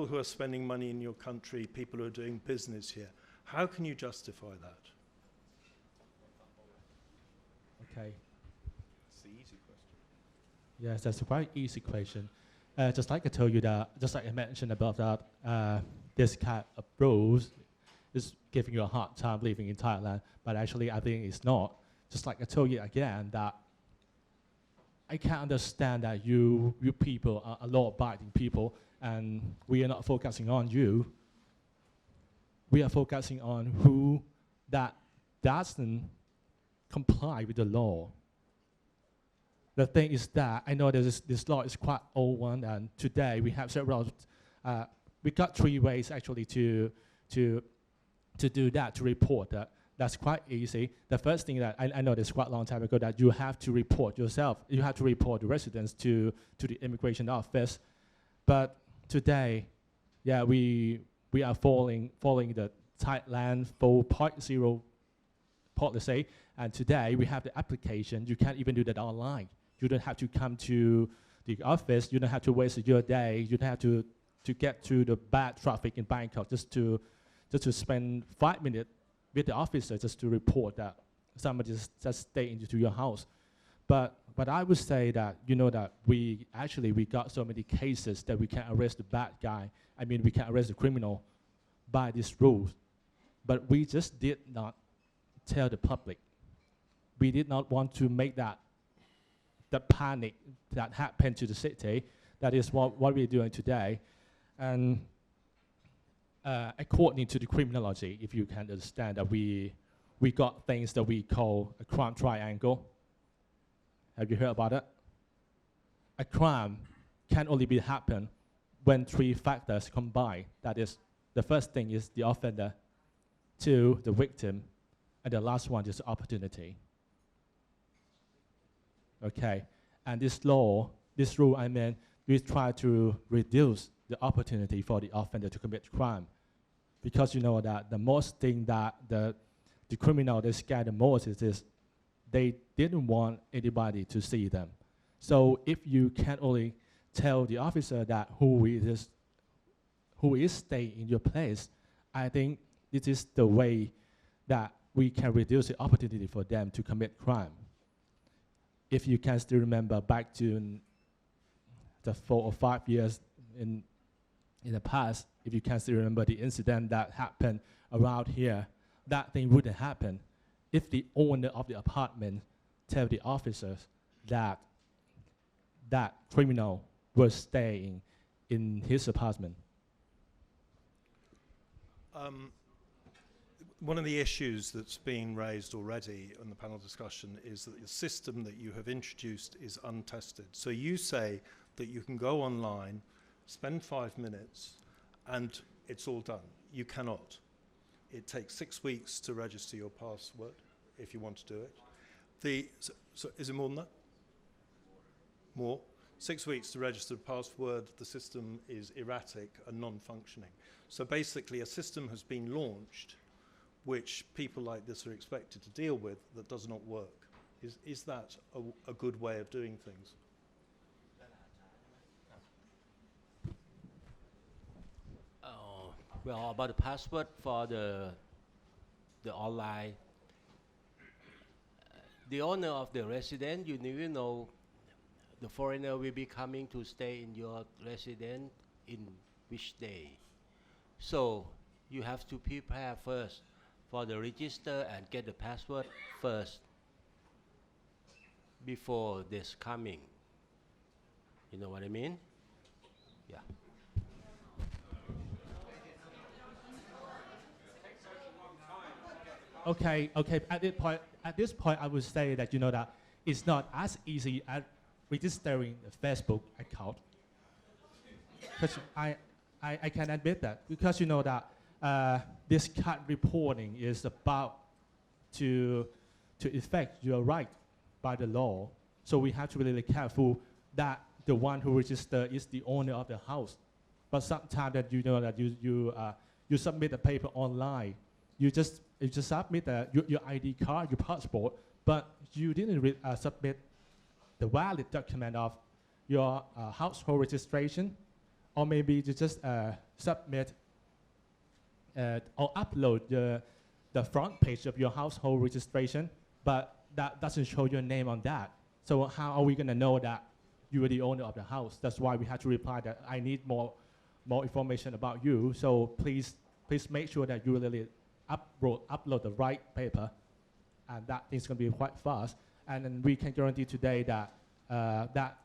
who are spending money in your country, people who are doing business here? How can you justify that? Okay. It's the easy question. Yes, that's a very easy question. Just like I told you that, just like I mentioned about that, this kind of rules is giving you a hard time living in Thailand, but actually I think it's not. Just like I told you again that I can understand that you people are a law-abiding people, and we are not focusing on you. We are focusing on who that doesn't comply with the law. The thing is that I know that this law is quite old one, and today we have several. We got 3 ways actually to do that, to report that. That's quite easy. The first thing that I know this quite a long time ago, that you have to report yourself. You have to report the residence to the immigration office. But today, yeah, we are following the Thailand 4.0 policy. And today we have the application. You can't even do that online. You don't have to come to the office. You don't have to waste your day. You don't have to get through the bad traffic in Bangkok just to spend 5 minutes with the officer just to report that somebody just stayed into your house. But I would say that, that we got so many cases that we can arrest the bad guy. I mean, we can arrest the criminal by these rules. But we just did not tell the public. We did not want to make the panic that happened to the city. That is what we're doing today. And according to the criminology, if you can understand that we got things that we call a crime triangle. Have you heard about it? A crime can only happen when 3 factors combine. That is, the first thing is the offender, 2, the victim, and the last one is opportunity. Okay, and this rule, we try to reduce the opportunity for the offender to commit crime. Because that the most thing that the criminal, they scared the most is they didn't want anybody to see them. So if you can only tell the officer that who is staying in your place, I think this is the way that we can reduce the opportunity for them to commit crime. If you can still remember back to the 4 or 5 years in the past, if you can still remember the incident that happened around here, that thing wouldn't happen if the owner of the apartment tell the officers that that criminal was staying in his apartment. One of the issues that's been raised already in the panel discussion is that the system that you have introduced is untested. So you say that you can go online, spend 5 minutes, and it's all done. You cannot. It takes 6 weeks to register your password if you want to do it. So is it more than that? More? 6 weeks to register a password. The system is erratic and non-functioning. So basically a system has been launched which people like this are expected to deal with, that does not work. Is that a good way of doing things? Well, about the password for the online, the owner of the residence, you never know the foreigner will be coming to stay in your residence in which day. So you have to prepare first for the register and get the password first before this coming. You know what I mean? Yeah. Okay. At this point, I would say that that it's not as easy as registering a Facebook account. Because I can admit that, because that this card reporting is about to affect your right by the law. So we have to be really careful that the one who registered is the owner of the house. But sometimes that that you submit a paper online, you just submit your ID card, your passport, but you didn't submit the valid document of your household registration, or maybe you just submit or upload the front page of your household registration, but that doesn't show your name on that. So how are we going to know that you are the owner of the house? That's why we have to reply that I need more information about you. So please make sure that you really upload the right paper, and that thing's going to be quite fast. And then we can guarantee today that that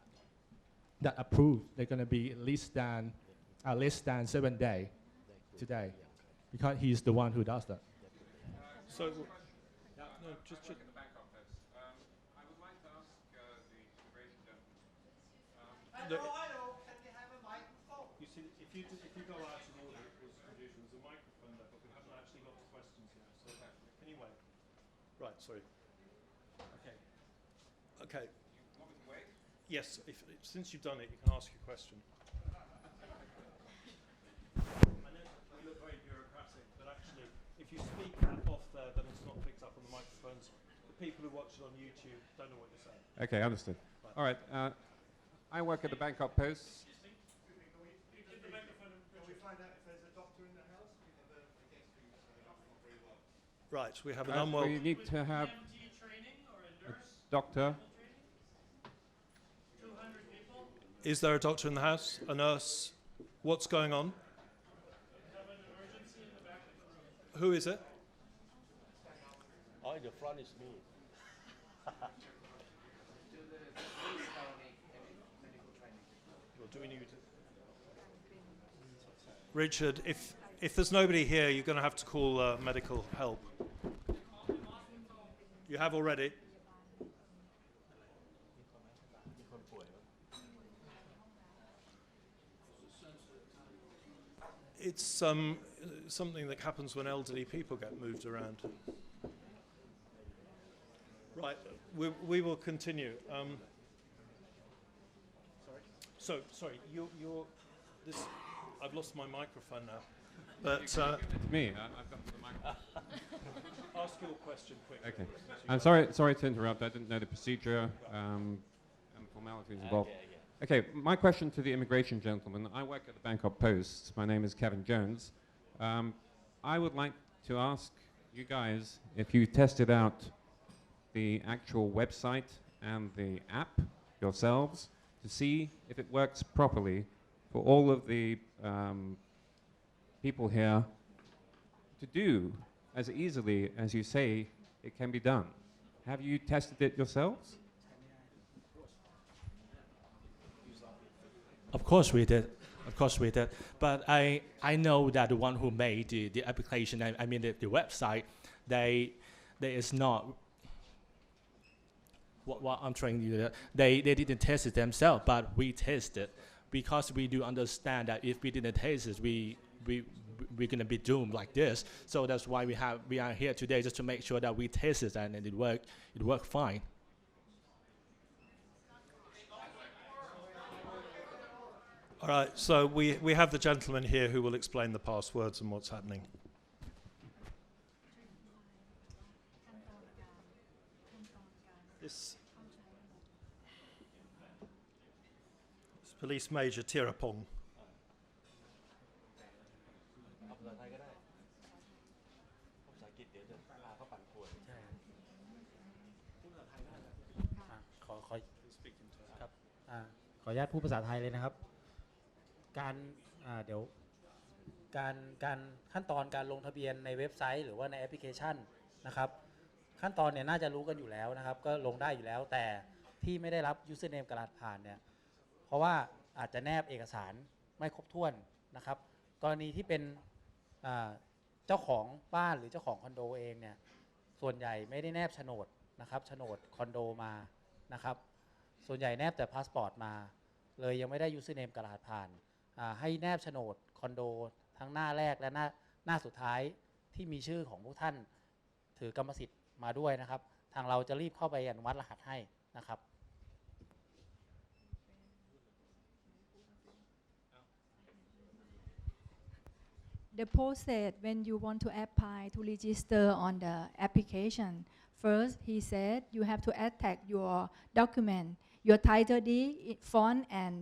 approved, they're going to be less than 7 days today, because he's the one who does that. So, no, just check. I would like to ask the immigration gentleman. Hello, can we have a microphone? You see, if you go out in order, it was produced. There's a microphone there, but we haven't actually got the questions yet. So can you wait? Right, sorry. Okay. Okay. You want me to wait? Yes, since you've done it, you can ask your question. I know you look very bureaucratic, but actually, if you speak off there, then it's not picked up on the microphones. The people who watch it on YouTube don't know what you're saying. Okay, understood. Right. All right. I work at the Bangkok Post. Right, we have an unwell. We need to have a doctor. Is there a doctor in the house? A nurse? What's going on? Who is it? Oh, in the front is me. Well, do we need Richard, if there's nobody here, you're going to have to call medical help. You have already? It's something that happens when elderly people get moved around. Right, we will continue. Sorry, you're this. I've lost my microphone now, but It's me. I've got the microphone. ask your question quickly. Okay. I'm sorry to interrupt. I didn't know the procedure and formalities involved. Okay, my question to the immigration gentleman. I work at the Bangkok Post. My name is Kevin Jones. I would like to ask you guys if you tested out the actual website and the app yourselves to see if it works properly for all of the people here to do as easily as you say it can be done. Have you tested it yourselves? Of course we did. But I know that the one who made the application, I mean the website, there is not what I'm trying to do. They didn't test it themselves, but we tested, because we do understand that if we didn't test it, we're gonna be doomed like this. So that's why we are here today, just to make sure that we test it and it worked fine. All right, so we have the gentleman here who will explain the passwords and what's happening. This Police Major Tirapong. ขออนุญาตพูดภาษาไทยเลยนะครับการเดี๋ยวการขั้นตอนการลงทะเบียนในเว็บไซต์หรือว่าในแอปพลิเคชันนะครับขั้นตอนเนี่ยน่าจะรู้กันอยู่แล้วนะครับก็ลงได้อยู่แล้วแต่ที่ไม่ได้รับ username กระดาษผ่านเนี่ยเพราะว่าอาจจะแนบเอกสารไม่ครบถ้วนนะครับกรณีที่เป็นเจ้าของบ้านหรือเจ้าของคอนโดเองเนี่ยส่วนใหญ่ไม่ได้แนบโฉนดนะครับโฉนดคอนโดมานะครับส่วนใหญ่แนบแต่พาสปอร์ตมาเลยยังไม่ได้ username กระดาษผ่านให้แนบโฉนดคอนโดทั้งหน้าแรกและหน้าสุดท้ายที่มีชื่อของพวกท่านถือกรรมสิทธิ์มาด้วยนะครับทางเราจะรีบเข้าไปอนุมัติรหัสให้นะครับ The post said when you want to apply to register on the application, first he said you have to attach your document, your title deed, front and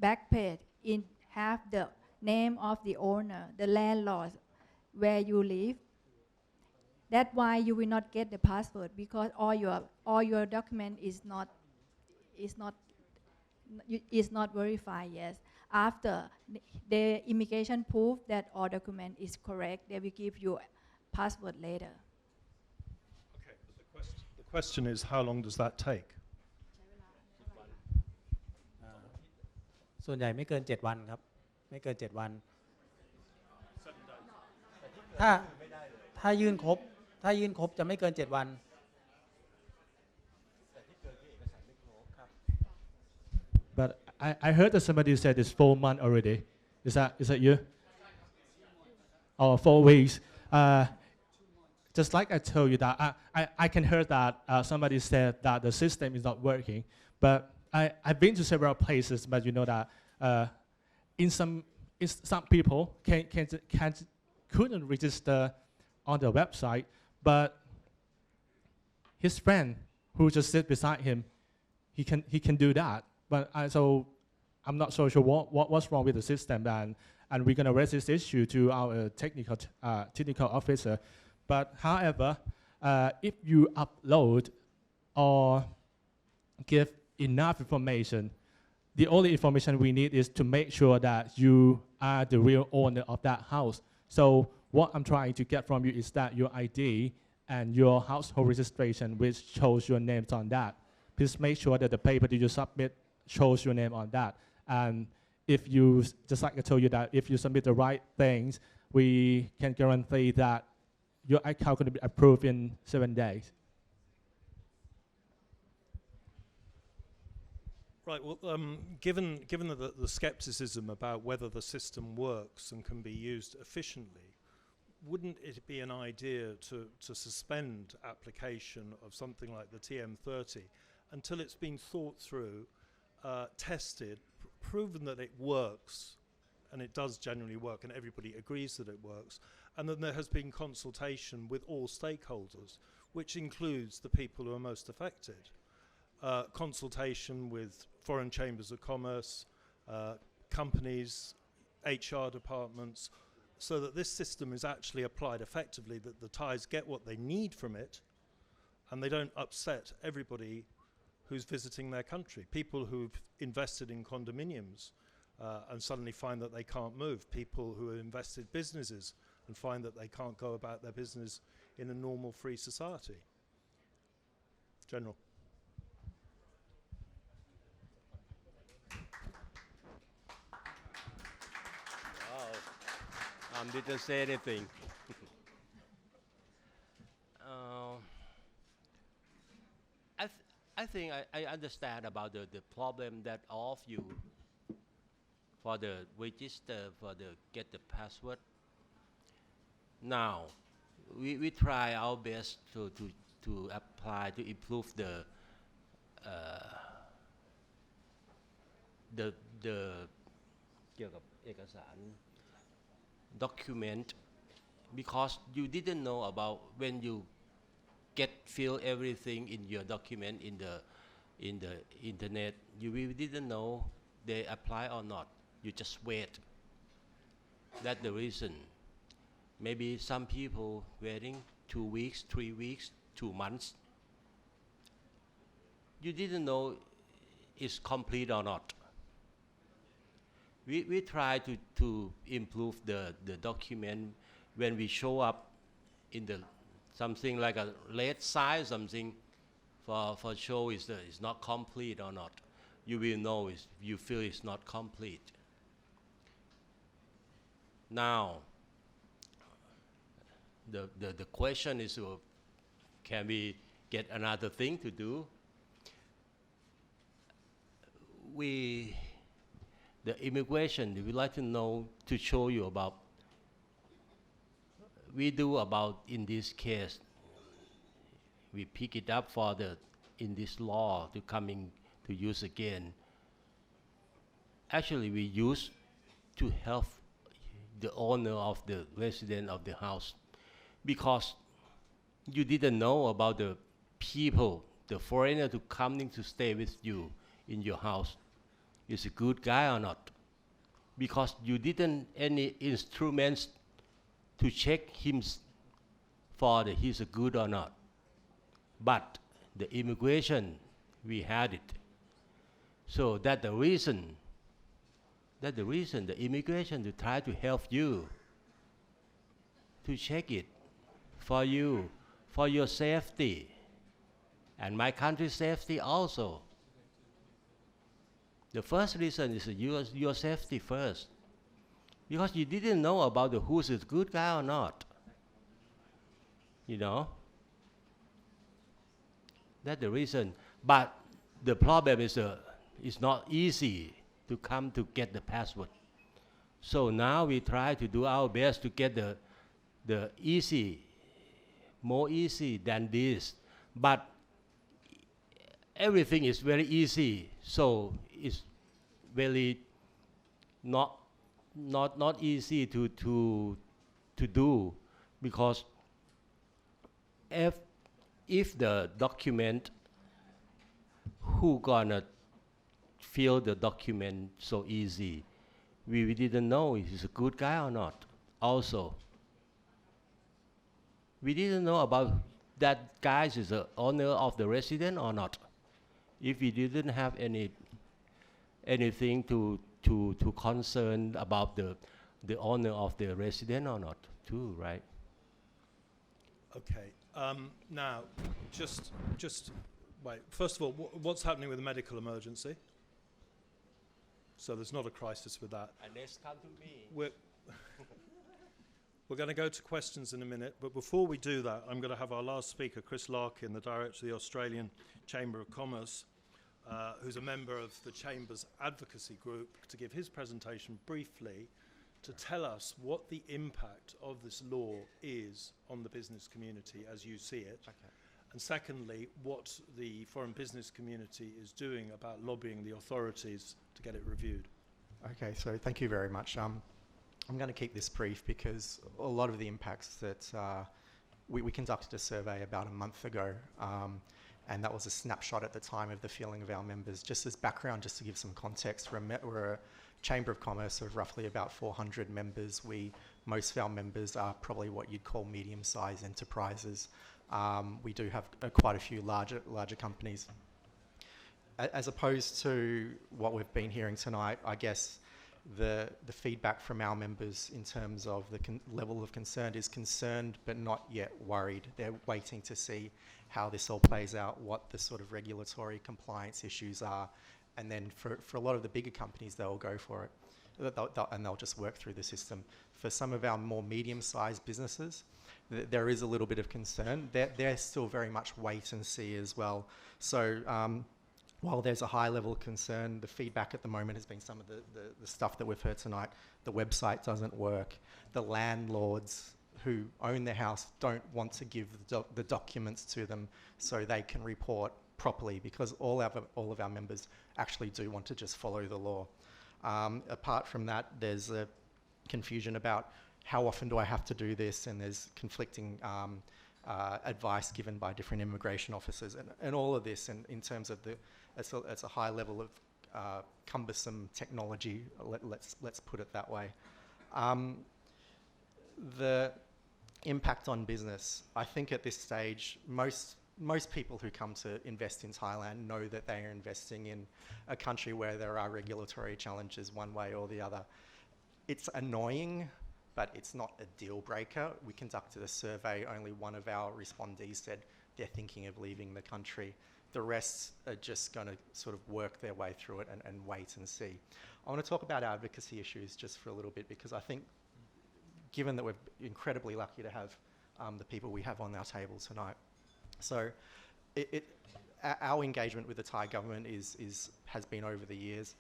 back page, in have the name of the owner, the landlord, where you live. That's why you will not get the password because all your document is not verified. Yes. After the immigration proof that all document is correct, they will give you password later. Okay, but the question is, how long does that take? ส่วนใหญ่ไม่เกิน7วันครับไม่เกิน7วันถ้ายื่นครบจะไม่เกิน7วัน But I heard that somebody said it's 4 months already. Is that you? Or 4 weeks. Just like I told you that I can hear that somebody said that the system is not working. But I've been to several places, but you know that some people couldn't register on the website, but his friend who just sit beside him, he can do that. But so I'm not so sure what's wrong with the system, and we're gonna raise this issue to our technical officer. But however, if you upload or give enough information, the only information we need is to make sure that you are the real owner of that house. So what I'm trying to get from you is that your ID and your household registration, which shows your names on that. Please make sure that the paper that you submit shows your name on that. And if you, just like I told you that, if you submit the right things, we can guarantee that your account can be approved in 7 days. Right, well, given the skepticism about whether the system works and can be used efficiently, wouldn't it be an idea to suspend application of something like the TM30 until it's been thought through, tested, proven that it works, and it does generally work, and everybody agrees that it works, and then there has been consultation with all stakeholders, which includes the people who are most affected. Consultation with foreign chambers of commerce, companies, HR departments, so that this system is actually applied effectively, that the Thais get what they need from it, and they don't upset everybody who's visiting their country. People who've invested in condominiums and suddenly find that they can't move. People who have invested businesses and find that they can't go about their business in a normal free society. General. Didn't say anything. I think I understand about the problem that all of you for the register, for the get the password. Now, we try our best to apply to improve theเกี่ยวกับเอกสาร document, because you didn't know about when you fill everything in your document in the internet. You really didn't know they apply or not. You just wait. That's the reason. Maybe some people waiting 2 weeks, 3 weeks, 2 months. You didn't know it's complete or not. We try to improve the document when we show up in the something like a red sign, something for show is not complete or not. You will know if you feel it's not complete. Now, the question is, can we get another thing to do? The immigration, we would like to know, to show you about, we do about in this case, we pick it up for in this law to coming to use again. Actually, we use to help the owner of the resident of the house, because you didn't know about the people, the foreigner to coming to stay with you in your house. Is a good guy or not? Because you didn't any instruments to check him for he's a good or not. But the immigration, we had it. So that's the reason the immigration to try to help you, to check it for you, for your safety, and my country's safety also. The first reason is your safety first, because you didn't know about who's a good guy or not. You know? That's the reason. But the problem is it's not easy to come to get the password. So now we try to do our best to get the more easy than this. But everything is very easy, so it's really not easy to do, because if the document, who gonna fill the document so easy? We didn't know if he's a good guy or not. Also, we didn't know about that guy is the owner of the resident or not. If we didn't have anything to concern about the owner of the resident or not, too, right? Okay. Now, just wait. First of all, what's happening with the medical emergency? So there's not a crisis with that. And next come to me. We're going to go to questions in a minute, but before we do that, I'm going to have our last speaker, Chris Larkin, the director of the Australian Chamber of Commerce, who's a member of the Chamber's advocacy group, to give his presentation briefly to tell us what the impact of this law is on the business community as you see it. Okay. And secondly, what the foreign business community is doing about lobbying the authorities to get it reviewed. Okay, so thank you very much. I'm going to keep this brief because a lot of the impacts that we conducted a survey about a month ago, and that was a snapshot at the time of the feeling of our members. Just as background, just to give some context, we're a Chamber of Commerce of roughly about 400 members. Most of our members are probably what you'd call medium-sized enterprises. We do have quite a few larger companies. As opposed to what we've been hearing tonight, I guess the feedback from our members in terms of the level of concern is concerned but not yet worried. They're waiting to see how this all plays out, what the sort of regulatory compliance issues are, and then for a lot of the bigger companies, they'll go for it, and they'll just work through the system. For some of our more medium-sized businesses, there is a little bit of concern. They're still very much wait and see as well. So while there's a high level of concern, the feedback at the moment has been some of the stuff that we've heard tonight. The website doesn't work. The landlords who own the house don't want to give the documents to them so they can report properly, because all of our members actually do want to just follow the law. Apart from that, there's a confusion about how often do I have to do this, and there's conflicting advice given by different immigration officers, and all of this in terms of it's a high level of cumbersome technology. Let's put it that way. The impact on business. I think at this stage, most people who come to invest in Thailand know that they are investing in a country where there are regulatory challenges one way or the other. It's annoying, but it's not a deal breaker. We conducted a survey. Only one of our respondees said they're thinking of leaving the country. The rest are just going to sort of work their way through it and wait and see. I want to talk about advocacy issues just for a little bit, because I think, given that we're incredibly lucky to have the people we have on our table tonight. So our engagement with the Thai government has been over the years.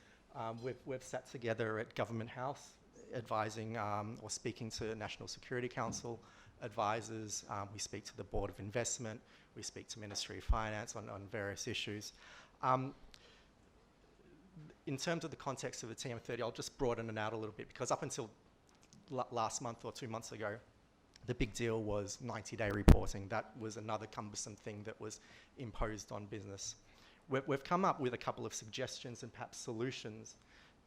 We've sat together at Government House advising or speaking to National Security Council advisors. We speak to the Board of Investment. We speak to Ministry of Finance on various issues. In terms of the context of the TM30, I'll just broaden it out a little bit, because up until last month or 2 months ago, the big deal was 90-day reporting. That was another cumbersome thing that was imposed on business. We've come up with a couple of suggestions and perhaps solutions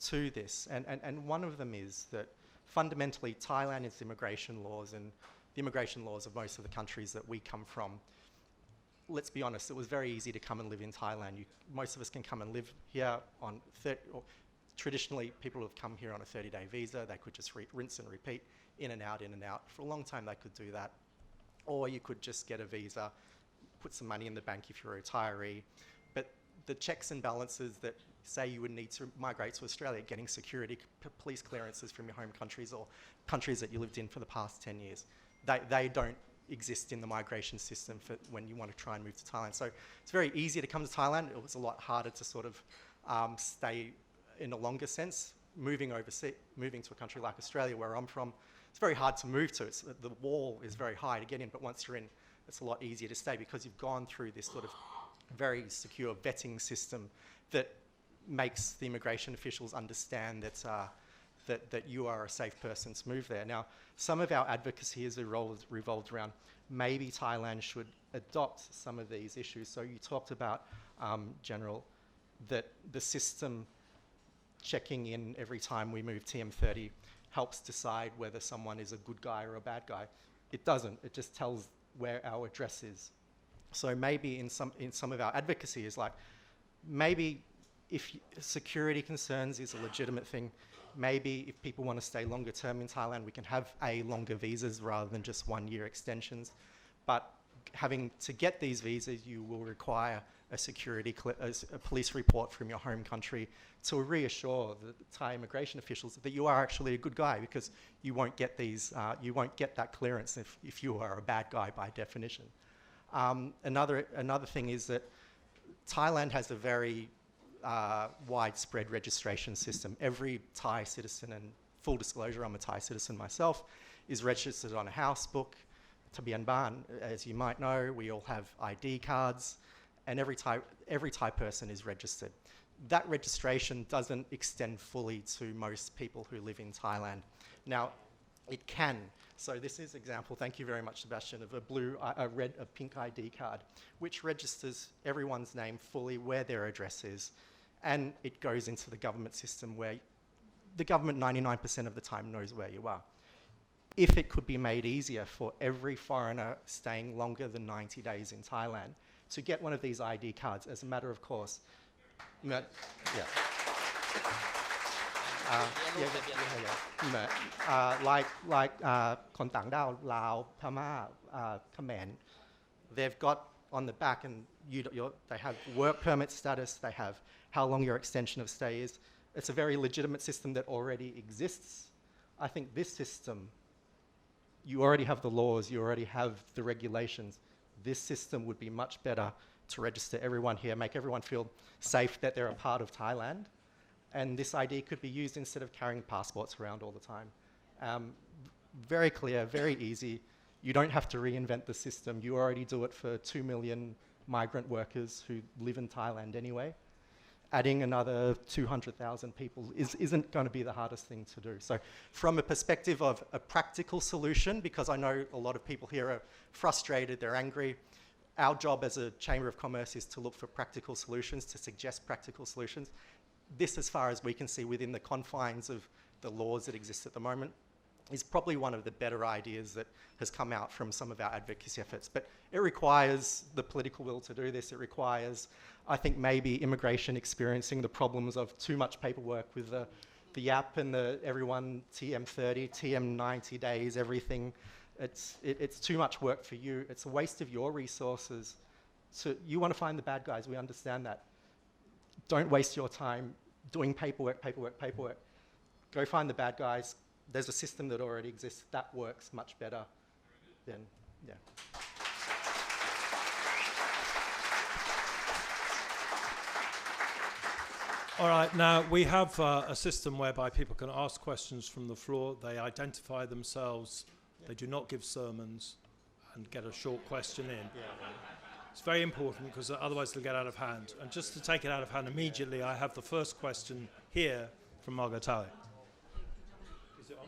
to this. And one of them is that fundamentally Thailand's immigration laws and the immigration laws of most of the countries that we come from, let's be honest, it was very easy to come and live in Thailand. Most of us can come and live here on traditionally, people have come here on a 30-day visa. They could just rinse and repeat, in and out, in and out. For a long time, they could do that. Or you could just get a visa, put some money in the bank if you're a retiree. But the checks and balances that say you would need to migrate to Australia, getting security, police clearances from your home countries or countries that you lived in for the past 10 years, they don't exist in the migration system for when you want to try and move to Thailand. So it's very easy to come to Thailand. It was a lot harder to sort of stay in a longer sense. Moving to a country like Australia, where I'm from, it's very hard to move to. The wall is very high to get in, but once you're in, it's a lot easier to stay, because you've gone through this sort of very secure vetting system that makes the immigration officials understand that you are a safe person to move there. Now, some of our advocacy has revolved around maybe Thailand should adopt some of these issues. So you talked about, General, that the system checking in every time we move TM30 helps decide whether someone is a good guy or a bad guy. It doesn't. It just tells where our address is. So maybe in some of our advocacy is like, maybe if security concerns is a legitimate thing, maybe if people want to stay longer term in Thailand, we can have longer visas rather than just 1-year extensions. But having to get these visas, you will require a police report from your home country to reassure the Thai immigration officials that you are actually a good guy, because you won't get that clearance if you are a bad guy by definition. Another thing is that Thailand has a very widespread registration system. Every Thai citizen, and full disclosure, I'm a Thai citizen myself, is registered on a house book. Tabian Ban, as you might know, we all have ID cards, and every Thai person is registered. That registration doesn't extend fully to most people who live in Thailand. Now, it can. So this is an example, thank you very much, Sebastian, of a pink ID card, which registers everyone's name fully, where their address is, and it goes into the government system where the government 99% of the time knows where you are. If it could be made easier for every foreigner staying longer than 90 days in Thailand to get one of these ID cards as a matter of course. Like คนต่างด้าว Lao, Pama, Khmer, they've got on the back, and they have work permit status, they have how long your extension of stay is. It's a very legitimate system that already exists. I think this system, you already have the laws, you already have the regulations. This system would be much better to register everyone here, make everyone feel safe that they're a part of Thailand. And this ID could be used instead of carrying passports around all the time. Very clear, very easy. You don't have to reinvent the system. You already do it for 2 million migrant workers who live in Thailand anyway. adding another 200,000 people isn't going to be the hardest thing to do. So from a perspective of a practical solution, because I know a lot of people here are frustrated, they're angry, our job as a Chamber of Commerce is to look for practical solutions, to suggest practical solutions. This, as far as we can see within the confines of the laws that exist at the moment, is probably one of the better ideas that has come out from some of our advocacy efforts. But it requires the political will to do this. It requires, I think, maybe immigration experiencing the problems of too much paperwork with the YAP and the everyone TM30, TM90 days, everything. It's too much work for you. It's a waste of your resources. So you want to find the bad guys. We understand that. Don't waste your time doing paperwork. Go find the bad guys. There's a system that already exists that works much better than, yeah. All right, now we have a system whereby people can ask questions from the floor. They identify themselves. They do not give sermons and get a short question in. It's very important because otherwise they'll get out of hand. And just to take it out of hand immediately, I have the first question here from Margot Talley. Is it on?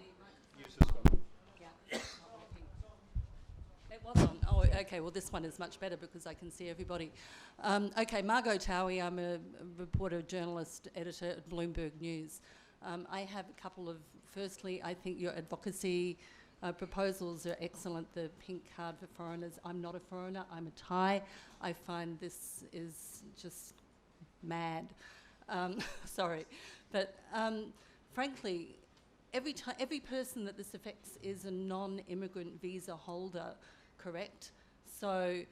Use this one. Yeah. It was on. Oh, okay. Well, this one is much better because I can see everybody. Okay, Margot Towie. I'm a reporter, journalist, editor at Bloomberg News. I have a couple of, firstly, I think your advocacy proposals are excellent. The pink card for foreigners. I'm not a foreigner. I'm a Thai. I find this is just mad. Sorry. But frankly, every person that this affects is a non-immigrant visa holder, correct? So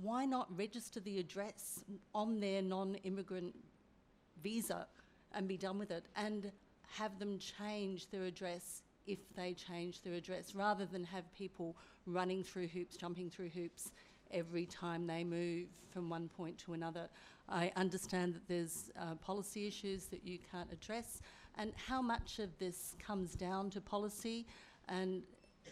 why not register the address on their non-immigrant visa and be done with it, and have them change their address if they change their address, rather than have people running through hoops, jumping through hoops every time they move from one point to another. I understand that there's policy issues that you can't address, and how much of this comes down to policy, and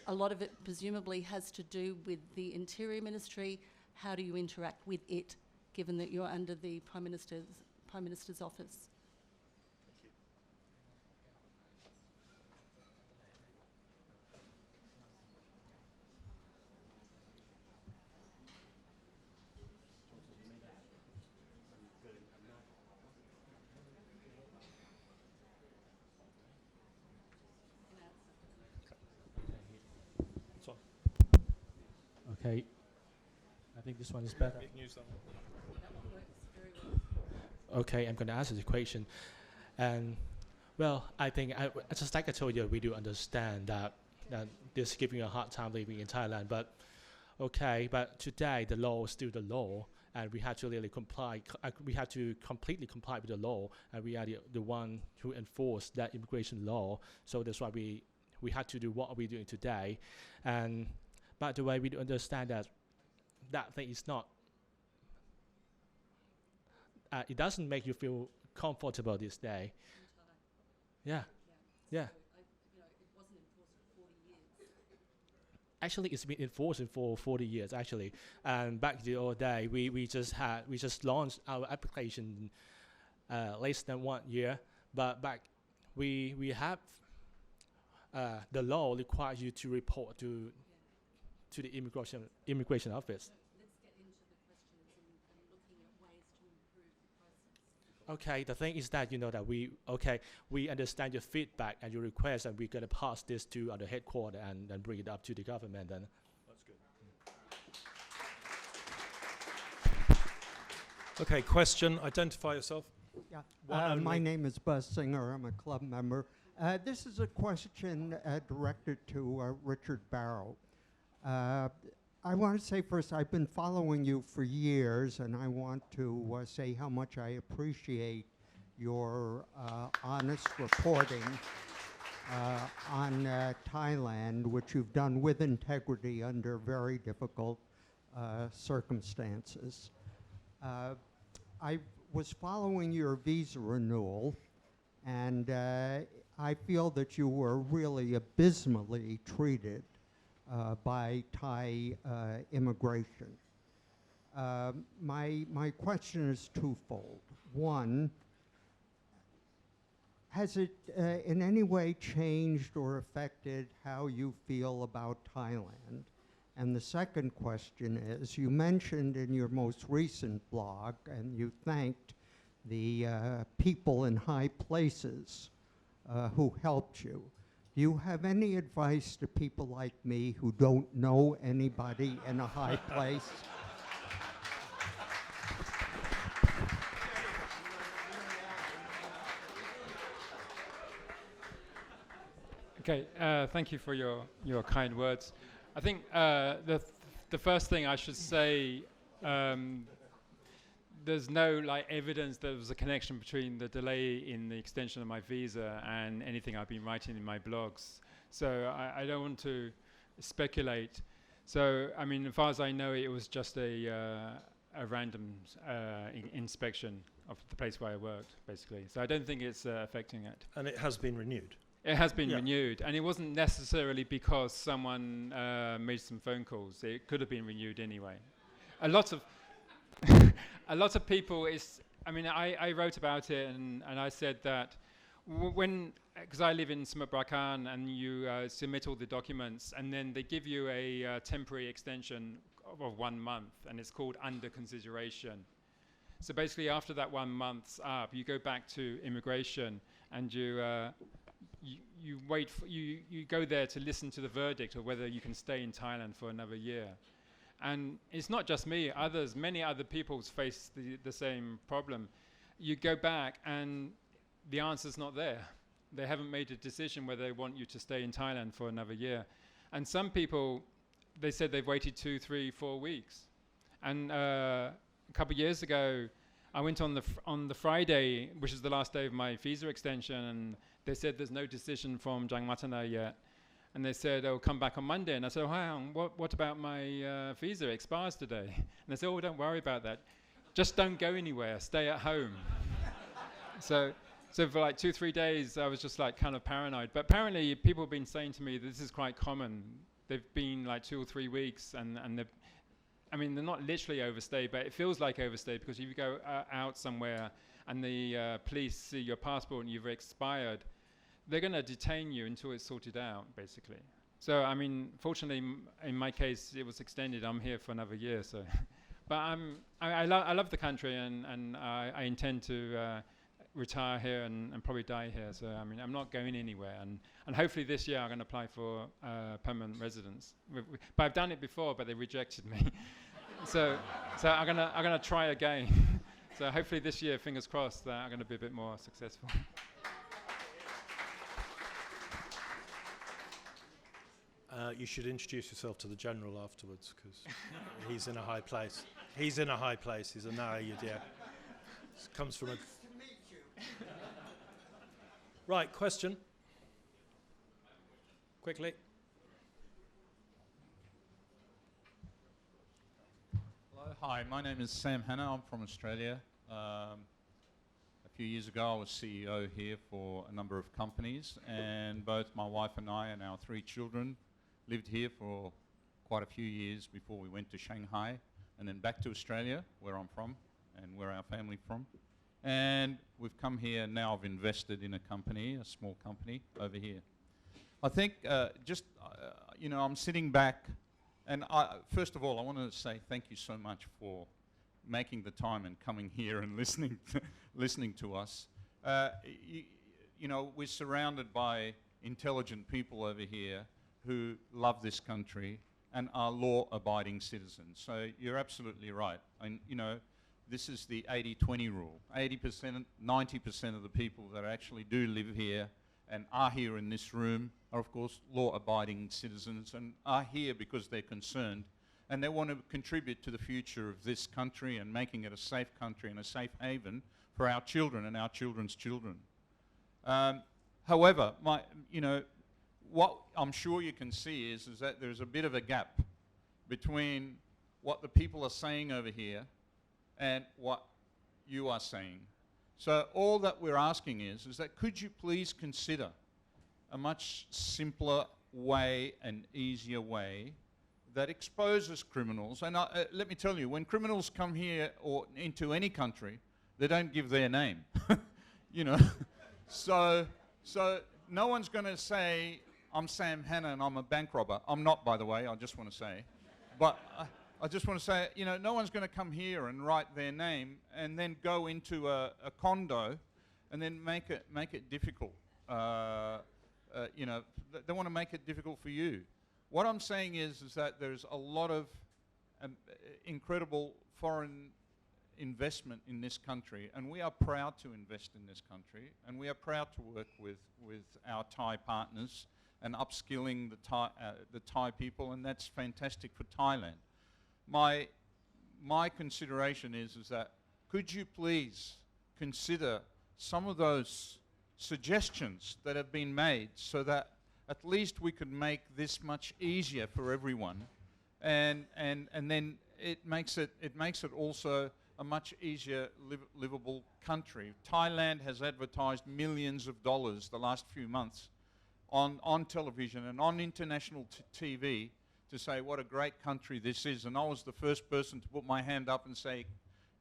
a lot of it presumably has to do with the Interior Ministry. How do you interact with it, given that you're under the Prime Minister's office? Okay, I think this one is better. You can use that one. That one works very well. Okay, I'm going to answer the question. And, well, I think, just like I told you, we do understand that this is giving you a hard time living in Thailand. But, okay, but today the law is still the law, and we have to really comply. We have to completely comply with the law, and we are the one who enforce that immigration law. So that's why we have to do what we're doing today. And by the way, we do understand that thing is not, it doesn't make you feel comfortable this day. Yeah. Yeah. So it wasn't enforced for 40 years. Actually, it's been enforced for 40 years, actually. And back the old day, we just launched our application less than 1 year. But back, we have, the law requires you to report to the immigration office. Let's get into the questions and looking at ways to improve the process. Okay, the thing is that, we understand your feedback and your request, and we're going to pass this to the headquarters and bring it up to the government. Then. That's good. Okay, question. Identify yourself. Yeah. My name is Buzz Singer. I'm a club member. This is a question directed to Richard Barrow. I want to say first, I've been following you for years, and I want to say how much I appreciate your honest reporting on Thailand, which you've done with integrity under very difficult circumstances. I was following your visa renewal, and I feel that you were really abysmally treated by Thai immigration. My question is twofold. One, has it in any way changed or affected how you feel about Thailand? And the second question is, you mentioned in your most recent blog, and you thanked the people in high places who helped you. Do you have any advice to people like me who don't know anybody in a high place? Okay, thank you for your kind words. I think the first thing I should say, there's no evidence that there was a connection between the delay in the extension of my visa and anything I've been writing in my blogs. So I don't want to speculate. So I mean, as far as I know, it was just a random inspection of the place where I worked, basically. So I don't think it's affecting it. And it has been renewed. It has been renewed, and it wasn't necessarily because someone made some phone calls. It could have been renewed anyway. A lot of a lot of people I wrote about it, and I said that because I live in Samut Prakan, and you submit all the documents, and then they give you a temporary extension of 1 month, and it's called under consideration. So basically, after that 1 month's up, you go back to immigration, and you wait. You go there to listen to the verdict of whether you can stay in Thailand for another year. And it's not just me. Many other people face the same problem. You go back, and the answer's not there. They haven't made a decision whether they want you to stay in Thailand for another year. And some people, they said they've waited 2, 3, 4 weeks. And a couple of years ago, I went on the Friday, which is the last day of my visa extension, and they said there's no decision from Jang Matana yet. And they said, oh, come back on Monday. And I said, hang on, what about my visa? It expires today. And they said, oh, don't worry about that. Just don't go anywhere. Stay at home. So for 2, 3 days, I was just kind of paranoid. But apparently, people have been saying to me that this is quite common. They've been 2 or 3 weeks, and they're not literally overstayed, but it feels like overstayed, because if you go out somewhere and the police see your passport and you've expired, they're going to detain you until it's sorted out, basically. So, fortunately, in my case, it was extended. I'm here for another year. So, but I love the country, and I intend to retire here and probably die here. So, I'm not going anywhere. And hopefully this year I'm going to apply for permanent residence. But I've done it before, but they rejected me. so I'm gonna try again. So hopefully this year, fingers crossed, that I'm going to be a bit more successful. You should introduce yourself to the general afterwards, because he's in a high place. He's in a high place. He's a Narayudya. Comes from a... Nice to meet you. Right, question. Quickly. Hello, hi, my name is Sam Hanna. I'm from Australia. A few years ago, I was CEO here for a number of companies, and both my wife and I and our 3 children lived here for quite a few years before we went to Shanghai and then back to Australia, where I'm from and where our family's from. And we've come here, now I've invested in a company, a small company over here. I think I'm sitting back, and first of all, I want to say thank you so much for making the time and coming here and listening to us. We're surrounded by intelligent people over here who love this country and are law-abiding citizens. So you're absolutely right. And this is the 80-20 rule. 80%, 90% of the people that actually do live here and are here in this room are, of course, law-abiding citizens and are here because they're concerned and they want to contribute to the future of this country and making it a safe country and a safe haven for our children and our children's children. However, what I'm sure you can see is that there's a bit of a gap between what the people are saying over here and what you are saying. So all that we're asking is that could you please consider a much simpler way and easier way that exposes criminals. And let me tell you, when criminals come here or into any country, They don't give their name, you know. So no one's going to say, I'm Sam Hanna and I'm a bank robber. I'm not, by the way, I just want to say. But I just want to say, you know, no one's going to come here and write their name and then go into a condo and then make it difficult. You know, they want to make it difficult for you. What I'm saying is that there's a lot of incredible foreign investment in this country, and we are proud to invest in this country, and we are proud to work with our Thai partners and upskilling the Thai people, and that's fantastic for Thailand. My consideration is that could you please consider some of those suggestions that have been made so that at least we could make this much easier for everyone, and then it makes it also a much easier livable country. Thailand has advertised millions of dollars the last few months on television and on international TV to say what a great country this is, and I was the first person to put my hand up and say,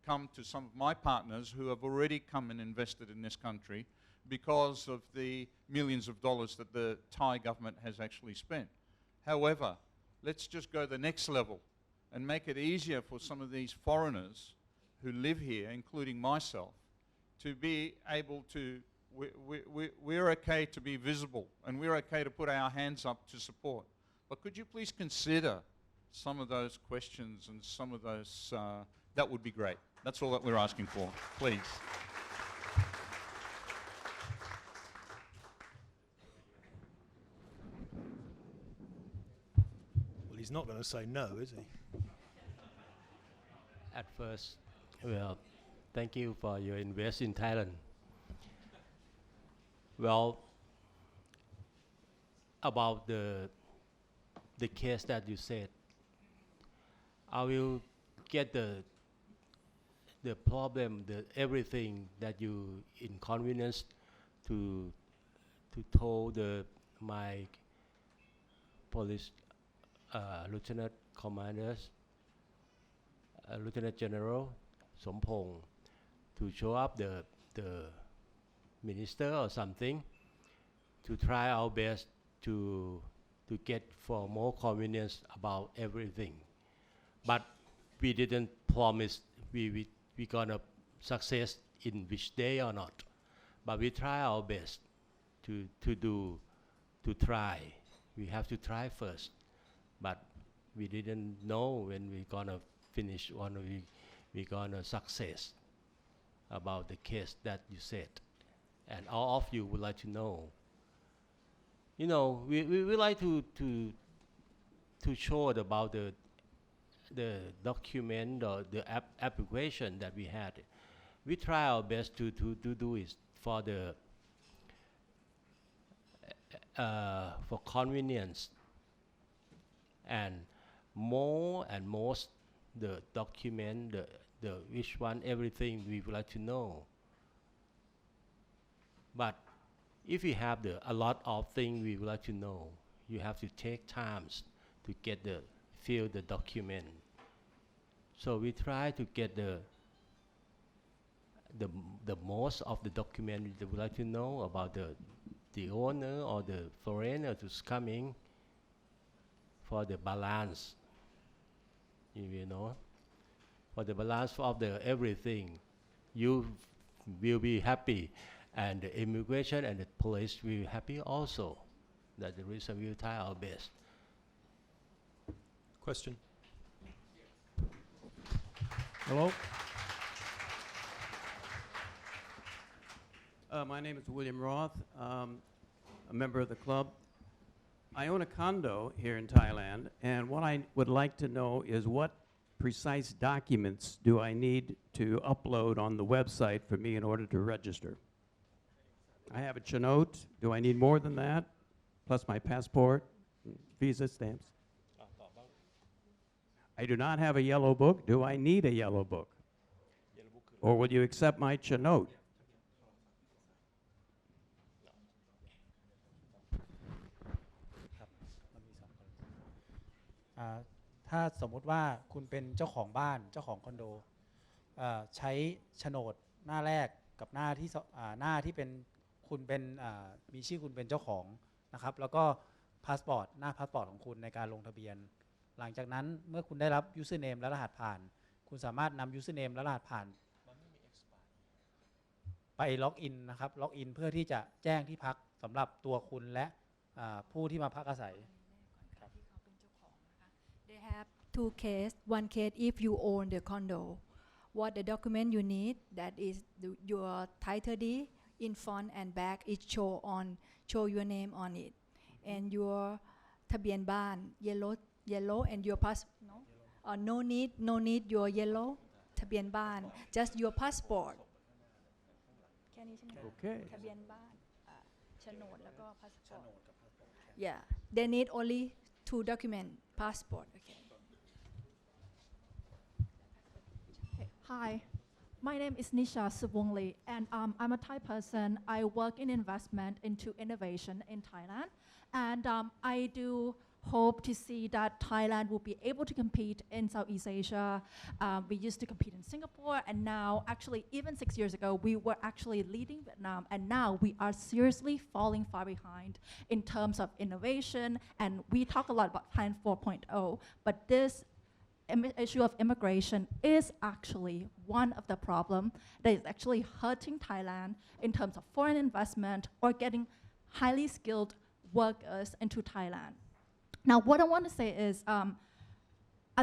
come to some of my partners who have already come and invested in this country because of the millions of dollars that the Thai government has actually spent. However, let's just go the next level and make it easier for some of these foreigners who live here, including myself, to be able to, we're okay to be visible and we're okay to put our hands up to support. But could you please consider some of those questions and some of those, that would be great. That's all that we're asking for, please. Well, he's not going to say no, is he? At first, well, thank you for your invest in Thailand. Well, about the case that you said, I will get the problem, everything that you inconvenienced to told my police lieutenant commanders, Lieutenant General Sompong, to show up the minister or something, to try our best to get for more convenience about everything. But we didn't promise we gonna success in which day or not. But we try our best to try. We have to try first. But we didn't know when we gonna finish or we gonna success about the case that you said. And all of you would like to know. You know, we like to show about the document or the application that we had. We try our best to do it for the for convenience, and more and most the document, the which one, everything we would like to know. But if you have a lot of things we would like to know, you have to take times to get fill the document. So we try to get the most of the document we would like to know about the owner or the foreigner who's coming, for the balance, you know, for the balance of the everything. You will be happy, and the immigration and the police will be happy also. That's the reason we will try our best. Question. Hello. My name is William Roth, a member of the club. I own a condo here in Thailand, and what I would like to know is what precise documents do I need to upload on the website for me in order to register? I have a chenote. Do I need more than that? Plus my passport, visa stamps. I do not have a yellow book. Do I need a yellow book? Or will you accept my chenote? Uh, ถ้าสมมุติว่าคุณเป็นเจ้าของบ้านเจ้าของคอนโดใช้โฉนด หน้าแรกกับหน้าที่หน้าที่เป็นคุณเป็นมีชื่อคุณเป็นเจ้าของนะครับแล้วก็พาสปอร์ตหน้าพาสปอร์ตของคุณในการลงทะเบียนหลังจากนั้นเมื่อคุณได้รับ username และรหัสผ่านคุณสามารถนำ username และรหัสผ่านไปล็อกอินนะครับล็อกอินเพื่อที่จะแจ้งที่พักสำหรับตัวคุณและผู้ที่มาพักอาศัย They have two case. One case if you own the condo, what the document you need that is your title deed in front and back is show your name on it and your ทะเบียนบ้าน yellow and your pass no need your yellow ทะเบียนบ้าน just your passport แค่นี้ใช่ไหม Okay. ทะเบียนบ้านโฉนดแล้วก็ passport yeah they need only two document passport okay Hi, my name is Nisha Subongli, and I'm a Thai person. I work in investment into innovation in Thailand, and I do hope to see that Thailand will be able to compete in Southeast Asia. We used to compete in Singapore, and now, actually, even 6 years ago, we were actually leading Vietnam, and now we are seriously falling far behind in terms of innovation, and we talk a lot about Plan 4.0, but this issue of immigration is actually one of the problems that is actually hurting Thailand in terms of foreign investment or getting highly skilled workers into Thailand. Now, what I want to say is,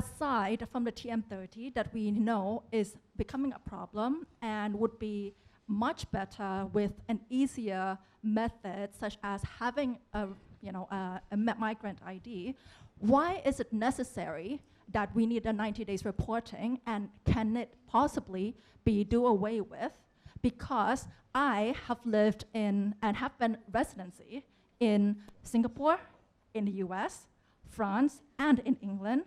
aside from the TM30 that we know is becoming a problem and would be much better with an easier method, such as having a migrant ID, why is it necessary that we need a 90 days reporting, and can it possibly be do away with? Because I have lived in and have been residency in Singapore, in the US, France, and in England,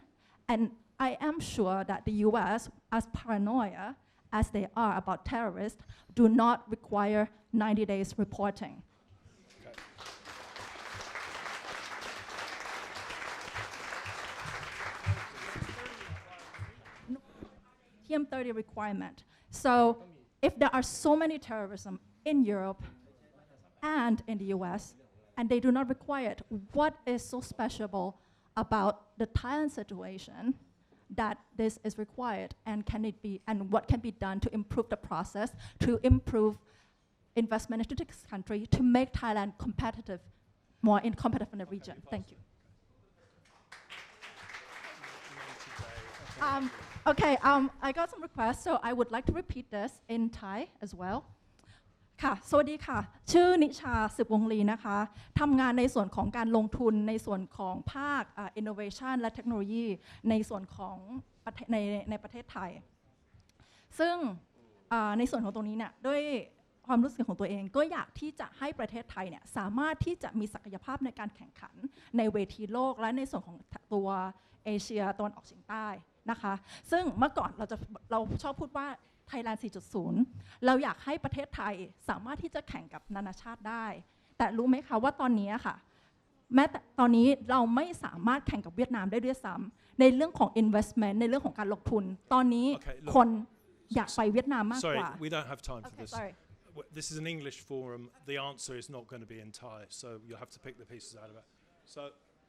and I am sure that the US, as paranoia as they are about terrorists, do not require 90 days reporting. TM30 requirement. So if there are so many terrorism in Europe and in the US, and they do not require it, what is so special about the Thailand situation that this is required, and can it be, and what can be done to improve the process, to improve investment into this country, to make Thailand competitive, more competitive in the region? Thank you. Okay, I got some requests, so I would like to repeat this in Thai as well. ค่ะสวัสดีค่ะชื่อนิชาสืบวงลีนะคะทำงานในส่วนของการลงทุนในส่วนของภาค innovation และเทคโนโลยีในส่วนของในประเทศไทยซึ่งในส่วนของตรงนี้เนี่ยด้วยความรู้สึกของตัวเองก็อยากที่จะให้ประเทศไทยเนี่ยสามารถที่จะมีศักยภาพในการแข่งขันในเวทีโลกและในส่วนของตัวเอเชียตะวันออกเฉียงใต้นะคะซึ่งเมื่อก่อนเราชอบพูดว่าไทยแลนด์ 4.0 เราอยากให้ประเทศไทยสามารถที่จะแข่งกับนานาชาติได้แต่รู้ไหมคะว่าตอนนี้ค่ะแม้แต่ตอนนี้เราไม่สามารถแข่งกับเวียดนามได้ด้วยซ้ำในเรื่องของ investment ในเรื่องของการลงทุนตอนนี้คนอยากไปเวียดนามมากกว่า Sorry, we don't have time for this. Sorry. This is an English forum. The answer is not going to be in Thai, so you'll have to pick the pieces out of it. So,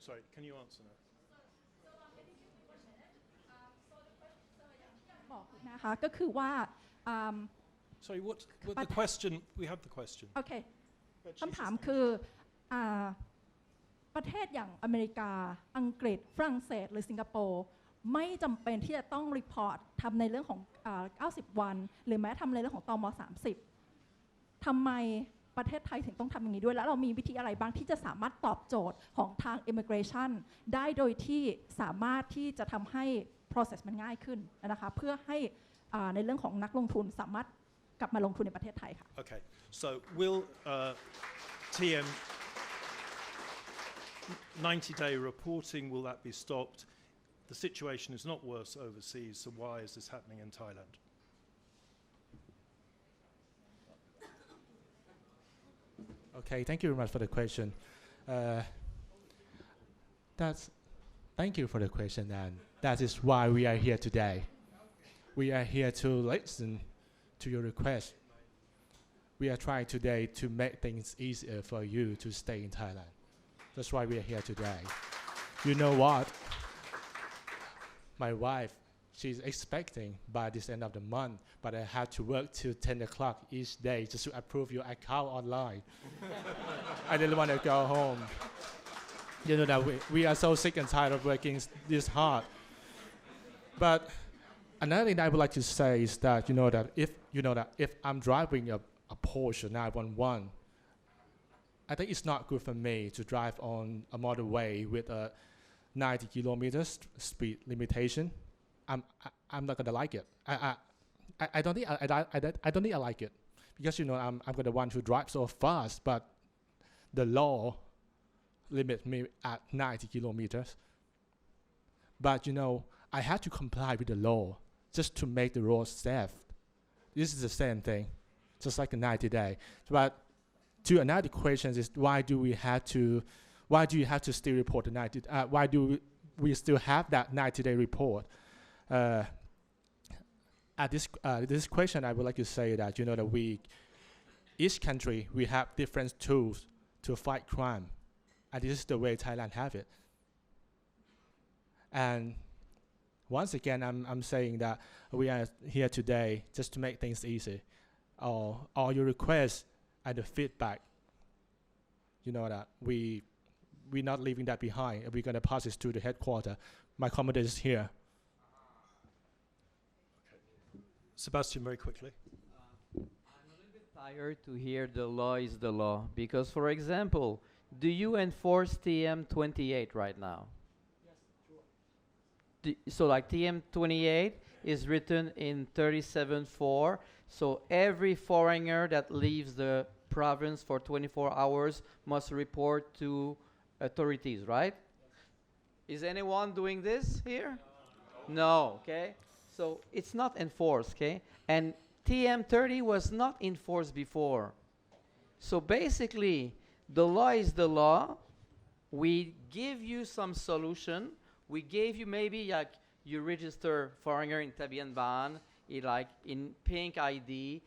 sorry, can you answer now? บอกนะคะก็คือว่า Sorry, what the question? We have the question. โอเคคำถามคือประเทศอย่างอเมริกาอังกฤษฝรั่งเศสหรือสิงคโปร์ไม่จำเป็นที่จะต้องรีพอร์ตทำในเรื่องของ90 วันหรือแม้ทำในเรื่องของตม30ทำไมประเทศไทยถึงต้องทำอย่างนี้ด้วยแล้วเรามีวิธีอะไรบ้างที่จะสามารถตอบโจทย์ของทาง Immigration ได้โดยที่สามารถที่จะทำให้ process มันง่ายขึ้นนะคะเพื่อให้ในเรื่องของนักลงทุนสามารถกลับมาลงทุนในประเทศไทยค่ะ Okay, so will TM 90-day reporting, will that be stopped? The situation is not worse overseas, so why is this happening in Thailand? Okay, thank you very much for the question. Thank you for the question, and that is why we are here today. We are here to listen to your request, we are trying today to make things easier for you to stay in Thailand. That's why we are here today. You know what? My wife, she's expecting by this end of the month, but I have to work till 10 o'clock each day just to approve your account online. I didn't want to go home. You know that we are so sick and tired of working this hard. But another thing that I would like to say is that if I'm driving a Porsche 911, I think it's not good for me to drive on a motorway with a 90 kilometers speed limitation. I'm not gonna like it. I don't think I like it, because I'm the one who drives so fast, but the law limits me at 90 kilometers. But I have to comply with the law just to make the road safe. This is the same thing, just like a 90-day. But to another question is, why do you have to still report the 90? Why do we still have that 90-day report? At this question, I would like to say that that each country we have different tools to fight crime, and this is the way Thailand have it. And once again, I'm saying that we are here today just to make things easy. All your requests and the feedback, that we're not leaving that behind. We're going to pass this to the headquarters. My comment is here. Sebastian, very quickly. I'm a little bit tired to hear the law is the law, because, for example, do you enforce TM28 right now? Yes, sure. So like TM28 is written in 37.4, so every foreigner that leaves the province for 24 hours must report to authorities, right? Yes. Is anyone doing this here? No, okay? So it's not enforced, okay? And TM30 was not enforced before. So basically, the law is the law. We give you some solution. We gave you maybe like you register foreigner in Tabian Ban, like in pink ID.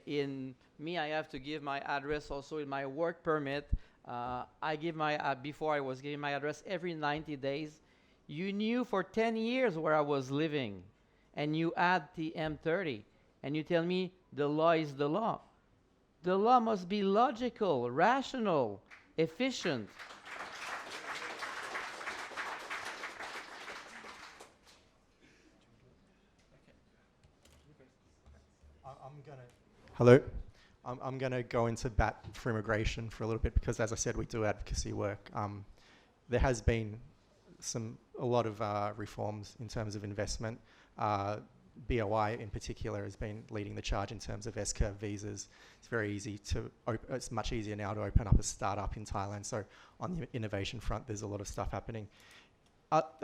In me, I have to give my address also in my work permit. I give my, before I was giving my address every 90 days. You knew for 10 years where I was living, and you add TM30, and you tell me the law is the law. The law must be logical, rational, efficient. Hello. I'm going to go into bat for immigration for a little bit, because, as I said, we do advocacy work. There has been a lot of reforms in terms of investment. BOI in particular has been leading the charge in terms of S-curve visas. It's very easy it's much easier now to open up a startup in Thailand. So on the innovation front, there's a lot of stuff happening.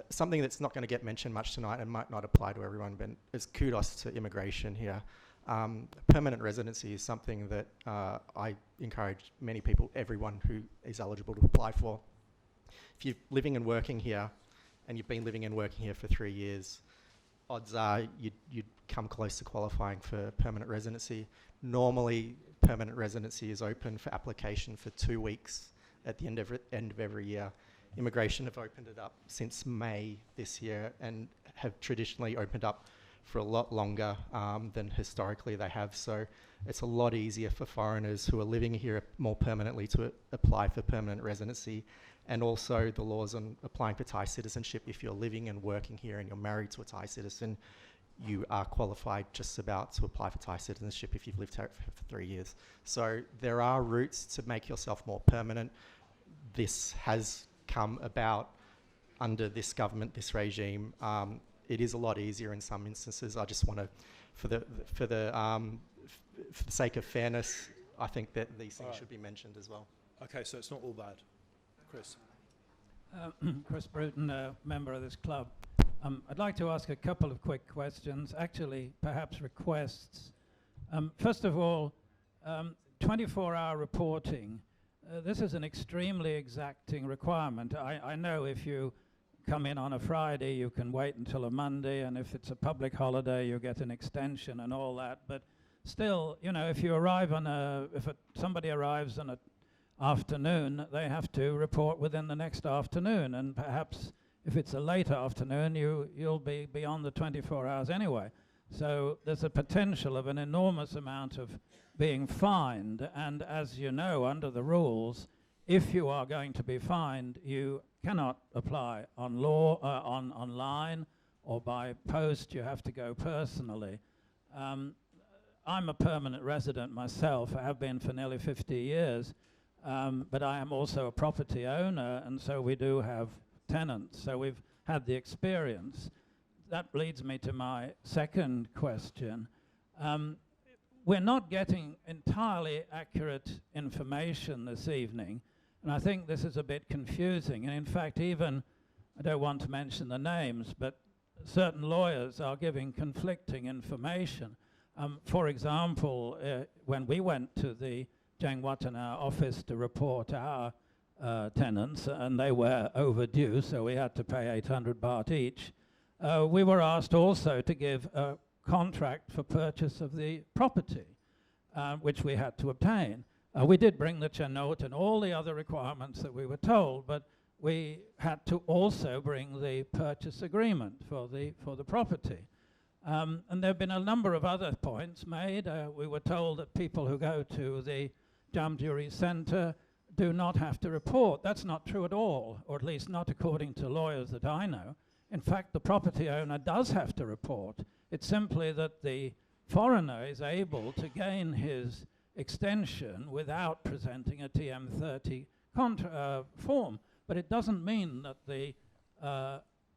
Something that's not going to get mentioned much tonight and might not apply to everyone, but it's kudos to immigration here. Permanent residency is something that I encourage many people, everyone who is eligible to apply for. If you're living and working here, and you've been living and working here for 3 years, odds are you'd come close to qualifying for permanent residency. Normally, permanent residency is open for application for 2 weeks at the end of every year. Immigration have opened it up since May this year and have traditionally opened up for a lot longer than historically they have. So it's a lot easier for foreigners who are living here more permanently to apply for permanent residency. And also the laws on applying for Thai citizenship. If you're living and working here and you're married to a Thai citizen, you are qualified just about to apply for Thai citizenship if you've lived here for 3 years. So there are routes to make yourself more permanent. This has come about under this government, this regime. It is a lot easier in some instances. I just want to, for the sake of fairness, I think that these things should be mentioned as well. Okay, so it's not all bad. Chris. Chris Bruton, member of this club. I'd like to ask a couple of quick questions, actually perhaps requests. First of all, 24-hour reporting. This is an extremely exacting requirement. I know if you come in on a Friday, you can wait until a Monday, and if it's a public holiday, you get an extension and all that. But still, you know, if you arrive on somebody arrives on an afternoon, they have to report within the next afternoon, and perhaps if it's a late afternoon, you'll be beyond the 24 hours anyway. So there's a potential of an enormous amount of being fined, and as you know, under the rules, if you are going to be fined, you cannot apply online or by post. You have to go personally. I'm a permanent resident myself. I have been for nearly 50 years, but I am also a property owner, and so we do have tenants. So we've had the experience. That leads me to my second question. We're not getting entirely accurate information this evening, and I think this is a bit confusing. And in fact, even, I don't want to mention the names, but certain lawyers are giving conflicting information. For example, when we went to the Jangwatana office to report our tenants, and they were overdue, so we had to pay 800 baht each, we were asked also to give a contract for purchase of the property, which we had to obtain. We did bring the Chenot and all the other requirements that we were told, but we had to also bring the purchase agreement for the property. And there have been a number of other points made. We were told that people who go to the Jamjuri Center do not have to report. That's not true at all, or at least not according to lawyers that I know. In fact, the property owner does have to report. It's simply that the foreigner is able to gain his extension without presenting a TM30 form. But it doesn't mean that the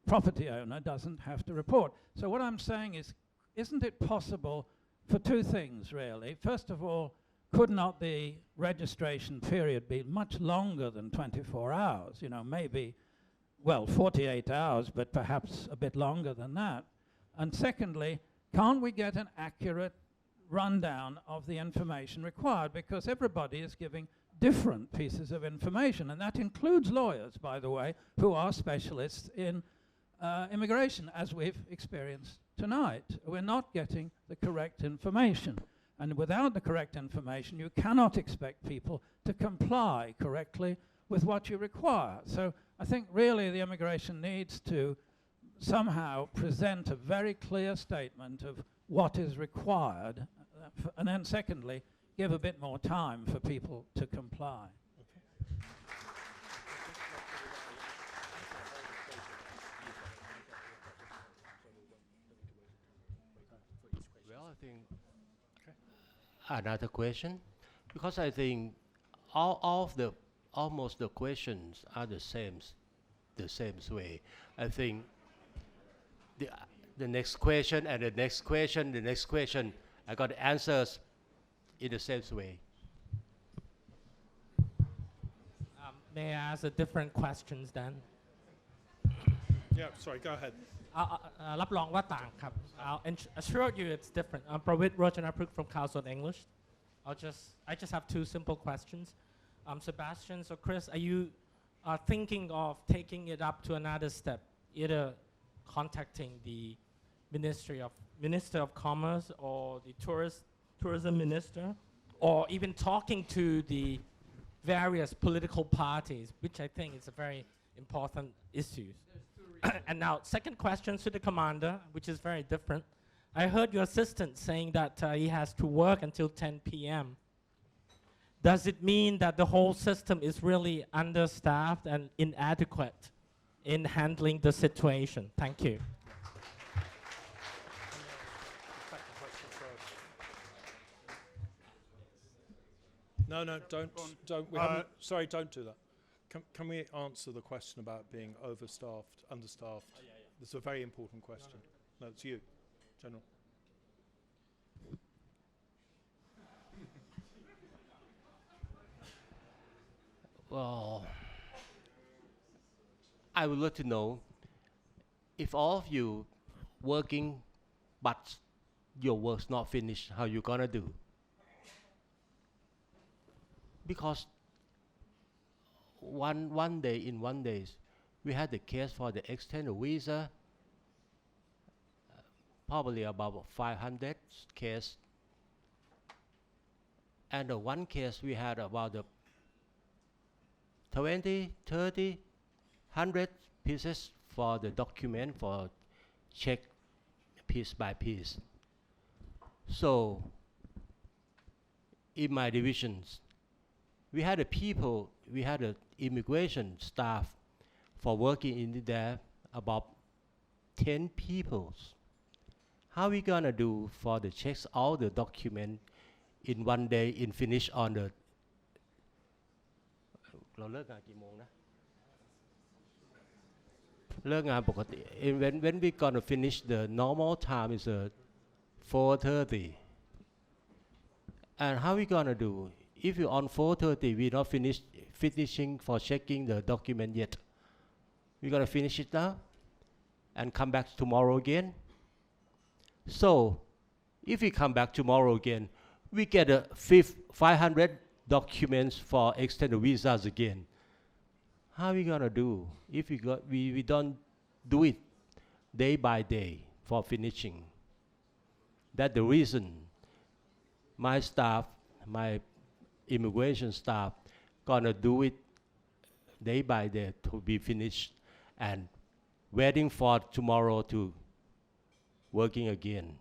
property owner doesn't have to report. So what I'm saying is, isn't it possible for two things, really? First of all, could not the registration period be much longer than 24 hours? You know, maybe, well, 48 hours, but perhaps a bit longer than that. And secondly, can't we get an accurate rundown of the information required? Because everybody is giving different pieces of information, and that includes lawyers, by the way, who are specialists in immigration, as we've experienced tonight. We're not getting the correct information, and without the correct information, you cannot expect people to comply correctly with what you require. So I think really the immigration needs to somehow present a very clear statement of what is required, and then secondly, give a bit more time for people to comply. Well, I think another question, because I think almost the questions are the same way. I think the next question and the next question, the next question, I got answers in the same way. May I ask a different questions then? Yeah, sorry, go ahead. รับรองว่าต่างครับ I'll assure you it's different. I'm Pravit Rojanapruk from Council on English. I just have two simple questions. Sebastian, so Chris, are you thinking of taking it up to another step, either contacting the Minister of Commerce or the Tourism Minister, or even talking to the various political parties, which I think is a very important issue. And now, second question to the commander, which is very different. I heard your assistant saying that he has to work until 10 p.m. Does it mean that the whole system is really understaffed and inadequate in handling the situation? Thank you. No, don't. Sorry, don't do that. Can we answer the question about being overstaffed, understaffed? This is a very important question. No, it's you, General. Well, I would like to know if all of you working, but your work's not finished, how you gonna do? Because one day, we had the case for the extended visa, probably about 500 case And one case we had about 20, 30, 100 pieces for the document for check piece by piece. So in my divisions, we had the immigration staff for working in there about 10 people. How we gonna do for the checks all the document in one day in finish on the เราเลิกงานกี่โมงนะเลิกงานปกติ when we gonna finish the normal time is 4:30 and how we gonna do if you on 4:30 we not finishing for checking the document yet we gonna finish it now and come back tomorrow again. So if we come back tomorrow again we get 500 documents for extended visas again. How we gonna do if we don't do it day by day for finishing? That's the reason my staff, my immigration staff, gonna do it day by day to be finished and waiting for tomorrow to working again.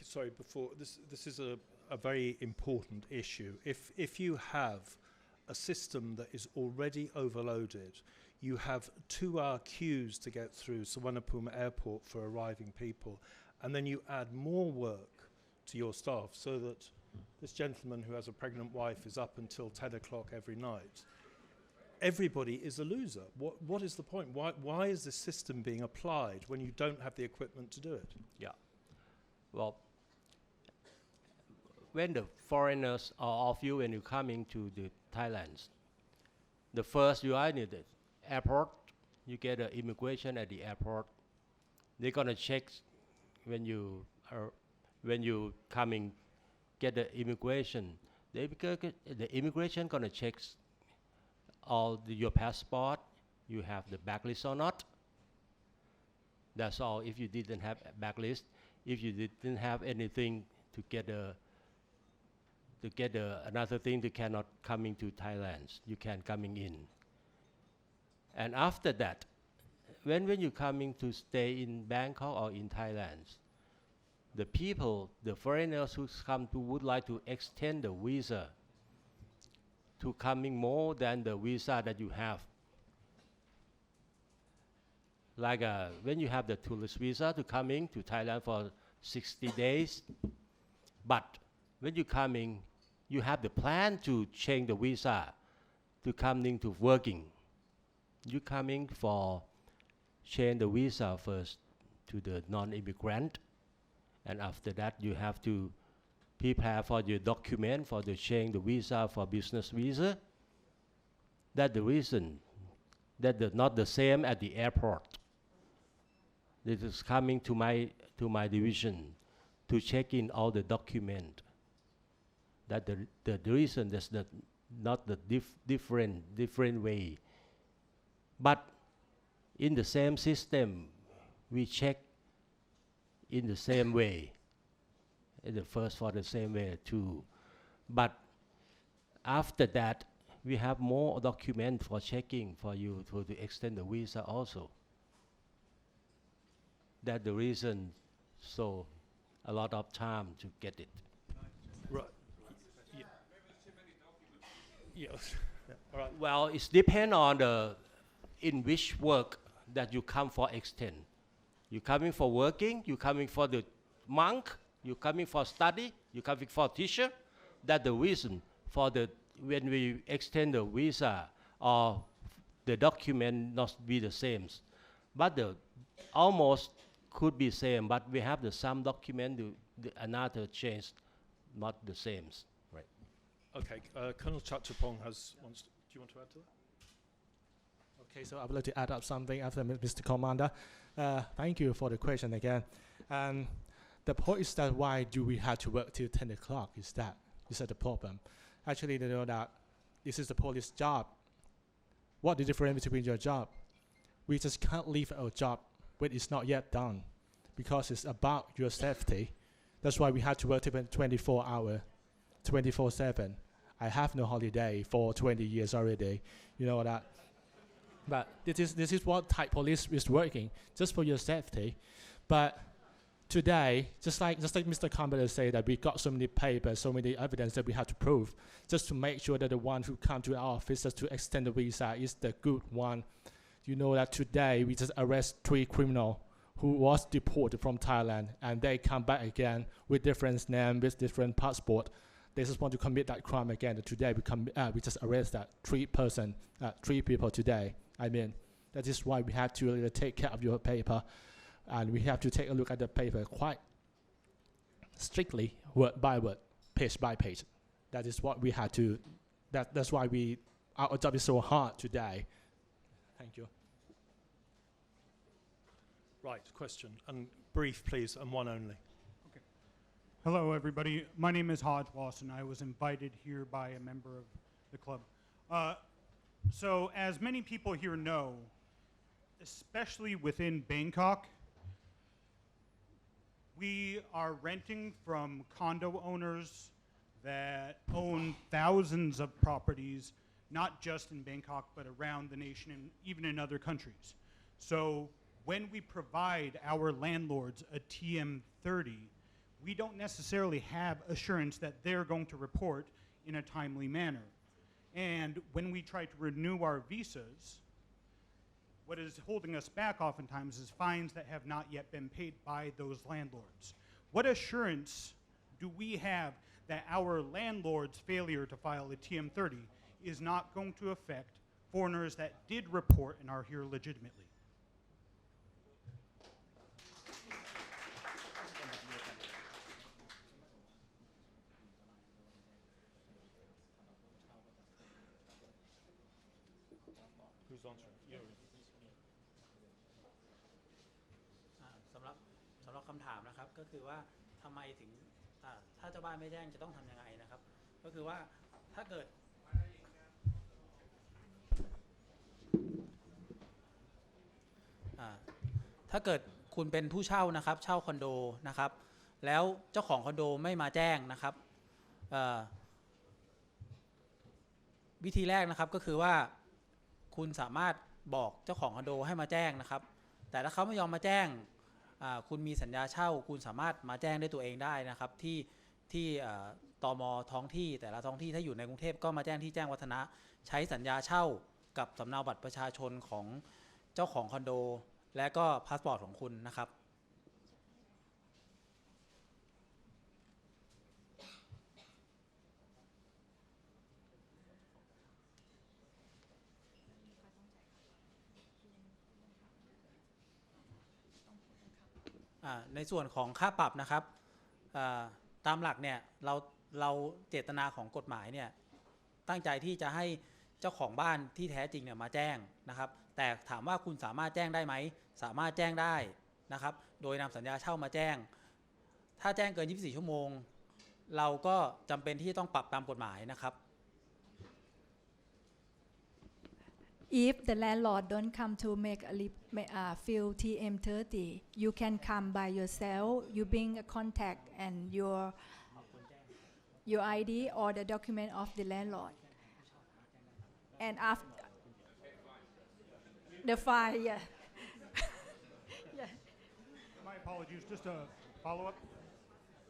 Sorry, before this is a very important issue. If you have a system that is already overloaded, you have 2-hour queues to get through Suvarnabhumi Airport for arriving people, and then you add more work to your staff so that this gentleman who has a pregnant wife is up until 10 o'clock every night. Everybody is a loser. What is the point? Why is this system being applied when you don't have the equipment to do it? Yeah. Well, when the foreigners are of you when you coming to the Thailand, the first you are in the airport, you get an immigration at the airport. They're gonna check when you coming, get the immigration. The immigration gonna check all your passport, you have the backlist or not. That's all. If you didn't have a backlist, if you didn't have anything to get another thing, you cannot coming to Thailand. You can coming in. And after that, when you coming to stay in Bangkok or in Thailand, the people, the foreigners who come to would like to extend the visa to coming more than the visa that you have. Like when you have the tourist visa to coming to Thailand for 60 days, but when you coming, you have the plan to change the visa to coming to working. You coming for change the visa first to the non-immigrant, and after that you have to prepare for your document for the change the visa for business visa. That's the reason that not the same at the airport. This is coming to my division to check in all the document. That the reason that's not the different way. But in the same system, we check in the same way. The first for the same way too. But after that, we have more document for checking for you to extend the visa also. That's the reason, so a lot of time to get it. Right. Yes. All right. Well, it depends on in which work that you come for extend. You coming for working, you coming for the monk, you coming for study, you coming for teacher. That's the reason for when we extend the visa or the document not be the same. But almost could be same, but we have some document, another change, not the same. Right. Okay, Colonel Chattapong do you want to add to that? Okay, so I would like to add up something after Mr. Commander. Thank you for the question again. And the point is that why do we have to work till 10 o'clock? Is that the problem? Actually, they know that this is the police job. What the difference between your job? We just can't leave our job when it's not yet done because it's about your safety. That's why we have to work 24 hours. 24/7. I have no holiday for 20 years already. You know that. But this is what Thai police is working, just for your safety. But today, just like Mr. Campbell said, that we got so many papers, so many evidence that we have to prove, just to make sure that the one who come to our office just to extend the visa is the good one. You know that today we just arrest 3 criminals who was deported from Thailand, and they come back again with different names, with different passport. They just want to commit that crime again. And today we just arrest that 3 people today. I mean, that is why we have to really take care of your paper, and we have to take a look at the paper quite strictly, word by word, page by page. That is what we had to. That's why our job is so hard today. Thank you. Right, question. And brief, please, and one only. Okay. Hello, everybody. My name is Hodge Lawson. I was invited here by a member of the club. So, as many people here know, especially within Bangkok, we are renting from condo owners that own thousands of properties, not just in Bangkok, but around the nation and even in other countries. So when we provide our landlords a TM30, we don't necessarily have assurance that they're going to report in a timely manner. And when we try to renew our visas, what is holding us back oftentimes is fines that have not yet been paid by those landlords. What assurance do we have that our landlord's failure to file a TM30 is not going to affect foreigners that did report and are here legitimately? Who's answering? You. สำหรับคำถามนะครับก็คือว่าทำไมถึงถ้าเจ้าบ้านไม่แจ้งจะต้องทำยังไงนะครับก็คือว่าถ้าเกิดคุณเป็นผู้เช่านะครับเช่าคอนโดนะครับแล้วเจ้าของคอนโดไม่มาแจ้งนะครับวิธีแรกนะครับก็คือว่าคุณสามารถบอกเจ้าของคอนโดให้มาแจ้งนะครับแต่ถ้าเขาไม่ยอมมาแจ้งคุณมีสัญญาเช่าคุณสามารถมาแจ้งด้วยตัวเองได้นะครับที่ตม.ท้องที่แต่ละท้องที่ถ้าอยู่ในกรุงเทพก็มาแจ้งที่แจ้งวัฒนะใช้สัญญาเช่ากับสำเนาบัตรประชาชนของเจ้าของคอนโดและก็พาสปอร์ตของคุณนะครับในส่วนของค่าปรับนะครับตามหลักเนี่ยเราเจตนาของกฎหมายเนี่ยตั้งใจที่จะให้เจ้าของบ้านที่แท้จริงเนี่ยมาแจ้งนะครับแต่ถามว่าคุณสามารถแจ้งได้ไหมสามารถแจ้งได้นะครับโดยนำสัญญาเช่ามาแจ้งถ้าแจ้งเกิน24ชั่วโมงเราก็จำเป็นที่ต้องปรับตามกฎหมายนะครับ If the landlord don't come to make fill TM30, you can come by yourself. You bring a contact and your ID or the document of the landlord. And after the file, yeah. Yeah. My apologies. Just a follow-up.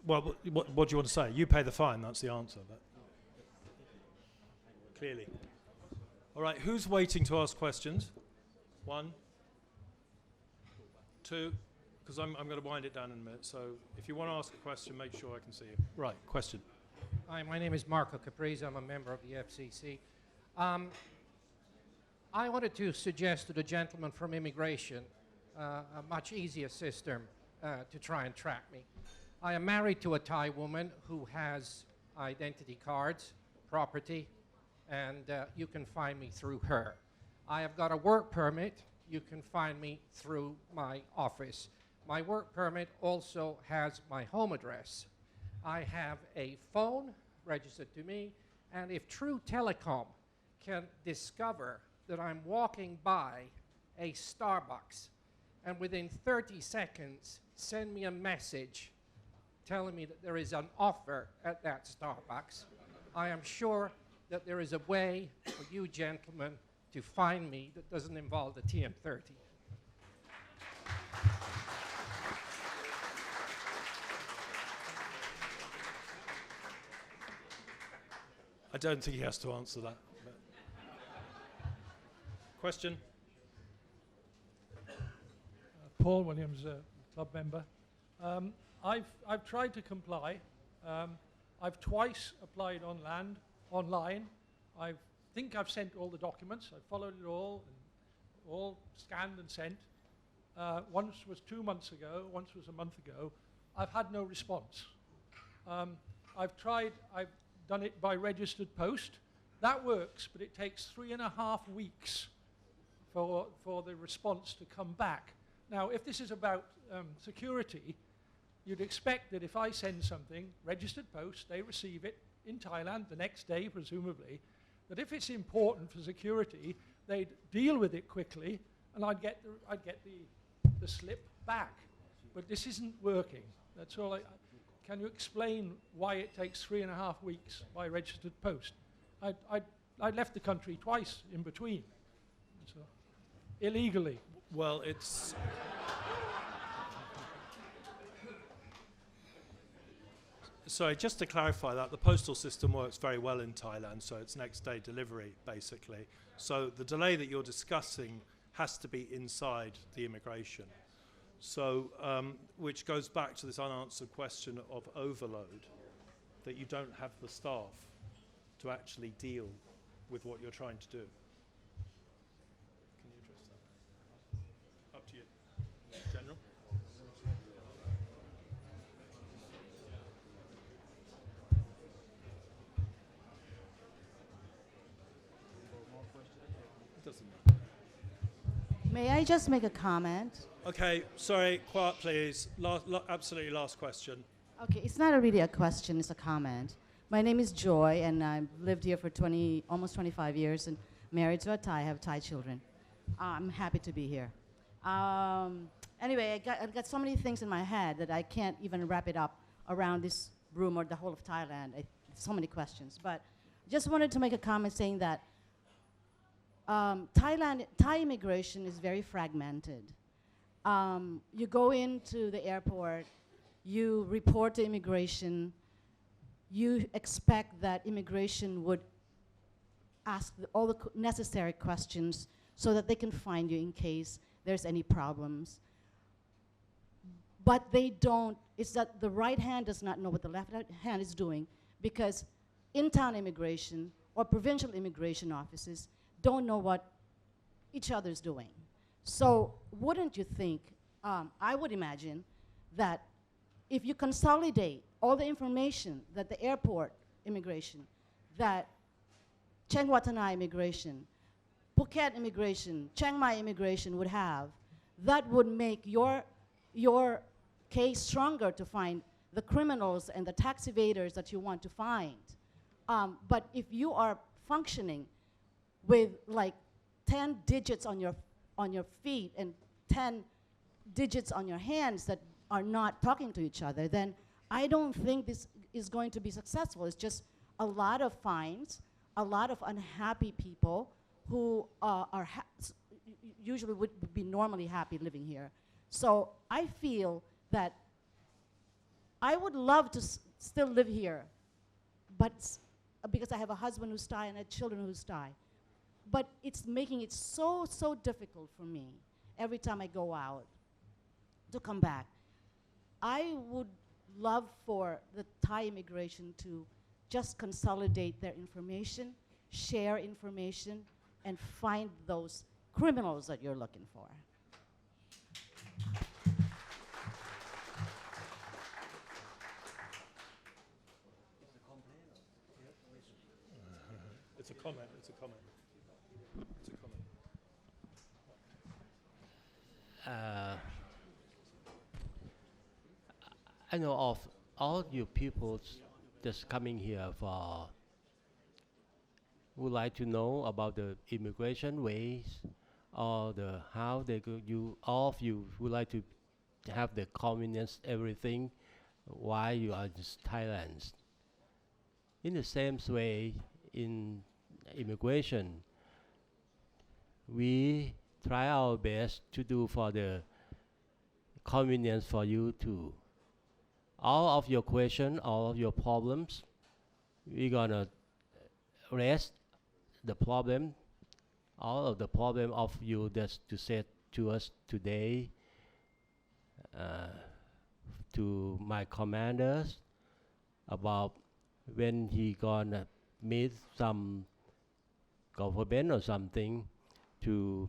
Well, what do you want to say? You pay the fine. That's the answer. Clearly. All right, who's waiting to ask questions? 1, 2, because I'm going to wind it down in a minute. So if you want to ask a question, make sure I can see you. Right, question. Hi, my name is Marco Caprese. I'm a member of the FCC. I wanted to suggest to the gentleman from immigration a much easier system to try and track me. I am married to a Thai woman who has identity cards, property, and you can find me through her. I have got a work permit. You can find me through my office. My work permit also has my home address. I have a phone registered to me, and if True Telecom can discover that I'm walking by a Starbucks and within 30 seconds send me a message telling me that there is an offer at that Starbucks. I am sure that there is a way for you gentlemen to find me that doesn't involve the TM30. I don't think he has to answer that. But. Question? Paul Williams, club member. I've tried to comply. I've twice applied online. I think I've sent all the documents. I've followed it all scanned and sent. Once was 2 months ago, once was a month ago. I've had no response. I've done it by registered post. That works, but it takes 3.5 weeks for the response to come back. Now, if this is about security, you'd expect that if I send something, registered post, they receive it in Thailand the next day, presumably, that if it's important for security, they'd deal with it quickly, and I'd get the slip back. But this isn't working. That's all. Can you explain why it takes 3.5 weeks by registered post? I left the country twice in between, so illegally. Well, it's... Sorry, just to clarify that, the postal system works very well in Thailand, so it's next day delivery, basically. So the delay that you're discussing has to be inside the immigration. So, which goes back to this unanswered question of overload, that you don't have the staff to actually deal with what you're trying to do. Can you address that? Up to you. General? It doesn't matter. May I just make a comment? Okay, sorry, quiet please. Absolutely last question. Okay, it's not really a question, it's a comment. My name is Joy, and I've lived here for almost 25 years, and married to a Thai, I have Thai children. I'm happy to be here. Anyway, I've got so many things in my head that I can't even wrap it up around this room or the whole of Thailand. So many questions, but just wanted to make a comment saying that Thai immigration is very fragmented. You go into the airport, you report to immigration, you expect that immigration would ask all the necessary questions so that they can find you in case there's any problems. But they don't, it's that the right hand does not know what the left hand is doing, because in-town immigration or provincial immigration offices don't know what each other's doing. So wouldn't you think, I would imagine, that if you consolidate all the information that the airport immigration, that Chiang Watana immigration, Phuket immigration, Chiang Mai immigration would have, that would make your case stronger to find the criminals and the tax evaders that you want to find. But if you are functioning with like 10 digits on your feet and 10 digits on your hands that are not talking to each other, then I don't think this is going to be successful. It's just a lot of fines, a lot of unhappy people who usually would be normally happy living here. So I feel that I would love to still live here, but because I have a husband who's Thai and I have children who's Thai. But it's making it so difficult for me every time I go out to come back. I would love for the Thai immigration to just consolidate their information, share information, and find those criminals that you're looking for. It's a comment, it's a comment. It's a comment. I know of all you people just coming here for would like to know about the immigration ways, or the how they go. All of you would like to have the convenience, everything, why you are in Thailand. In the same way, in immigration, we try our best to do for the convenience for you too. All of your questions, all of your problems, we're gonna raise the problem, all of the problem of you that's to say to us today, to my commanders about when he gonna meet some government or something to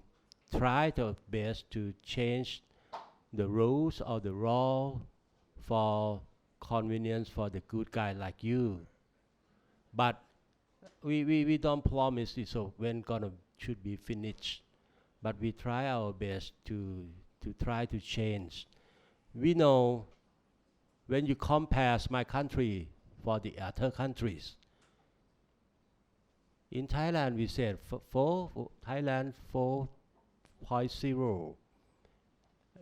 try their best to change the rules or the law for convenience for the good guy like you. But we don't promise it, so when gonna should be finished. But we try our best to try to change. We know when you compare my country for the other countries, in Thailand we said Thailand 4.0.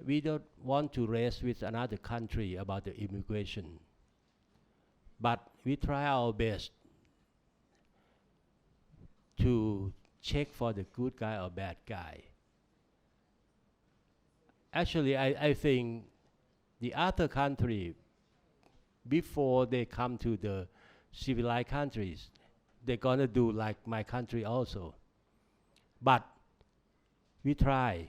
We don't want to race with another country about the immigration, but we try our best to check for the good guy or bad guy. Actually, I think the other country, before they come to the civilized countries, they're gonna do like my country also. But we try.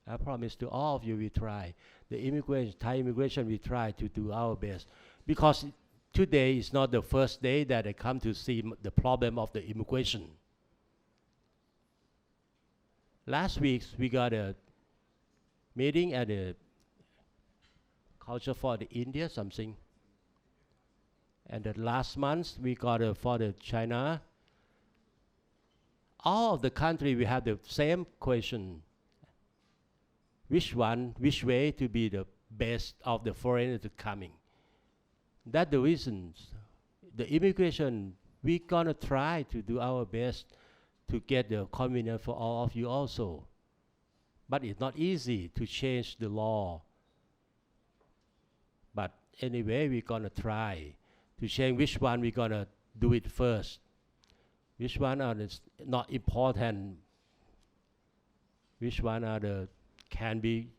I promise to all of you, we try. The immigration, Thai immigration, we try to do our best. Because today is not the first day that I come to see the problem of the immigration. Last week, we got a meeting at the Culture for the India, something. And the last month, we got for the China. All of the country, we have the same question. Which way to be the best of the foreigners coming? That's the reasons. The immigration, we're gonna try to do our best to get the convenience for all of you also. But it's not easy to change the law. But anyway, we're gonna try to change which one we're gonna do it first. Which one are the not important? Which one are the can be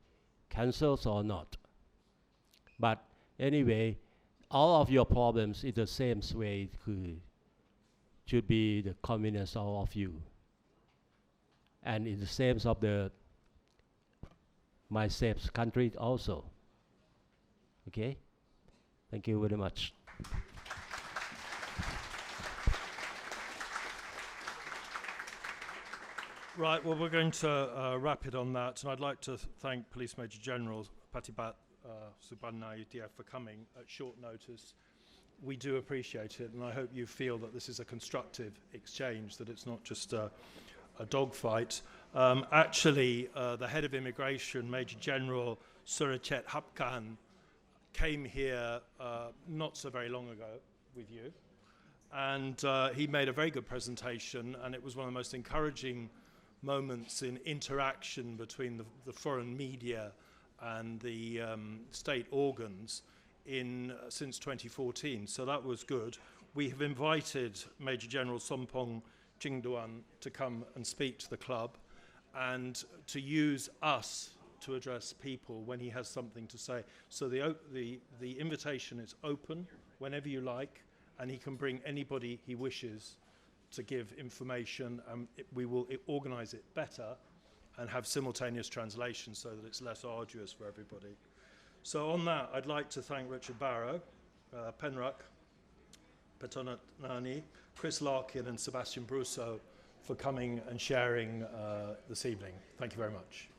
cancelled or not? But anyway, all of your problems in the same way should be the convenience of all of you. And in the same of the my safe country also. Okay? Thank you very much. Right, well, we're going to wrap it on that, and I'd like to thank Police Major General Patibat Subannayutiya for coming at short notice. We do appreciate it, and I hope you feel that this is a constructive exchange, that it's not just a dogfight. Actually, the head of immigration, Major General Surachet Hapkan, came here not so very long ago with you, and he made a very good presentation, and it was one of the most encouraging moments in interaction between the foreign media and the state organs since 2014. So that was good. We have invited Major General Sompong Jingduan to come and speak to the club and to use us to address people when he has something to say. So the invitation is open whenever you like, and he can bring anybody he wishes to give information, and we will organize it better and have simultaneous translation so that it's less arduous for everybody. So on that, I'd like to thank Richard Barrow, Penruck, Petona Nani, Chris Larkin and Sebastian Brusso for coming and sharing this evening. Thank you very much.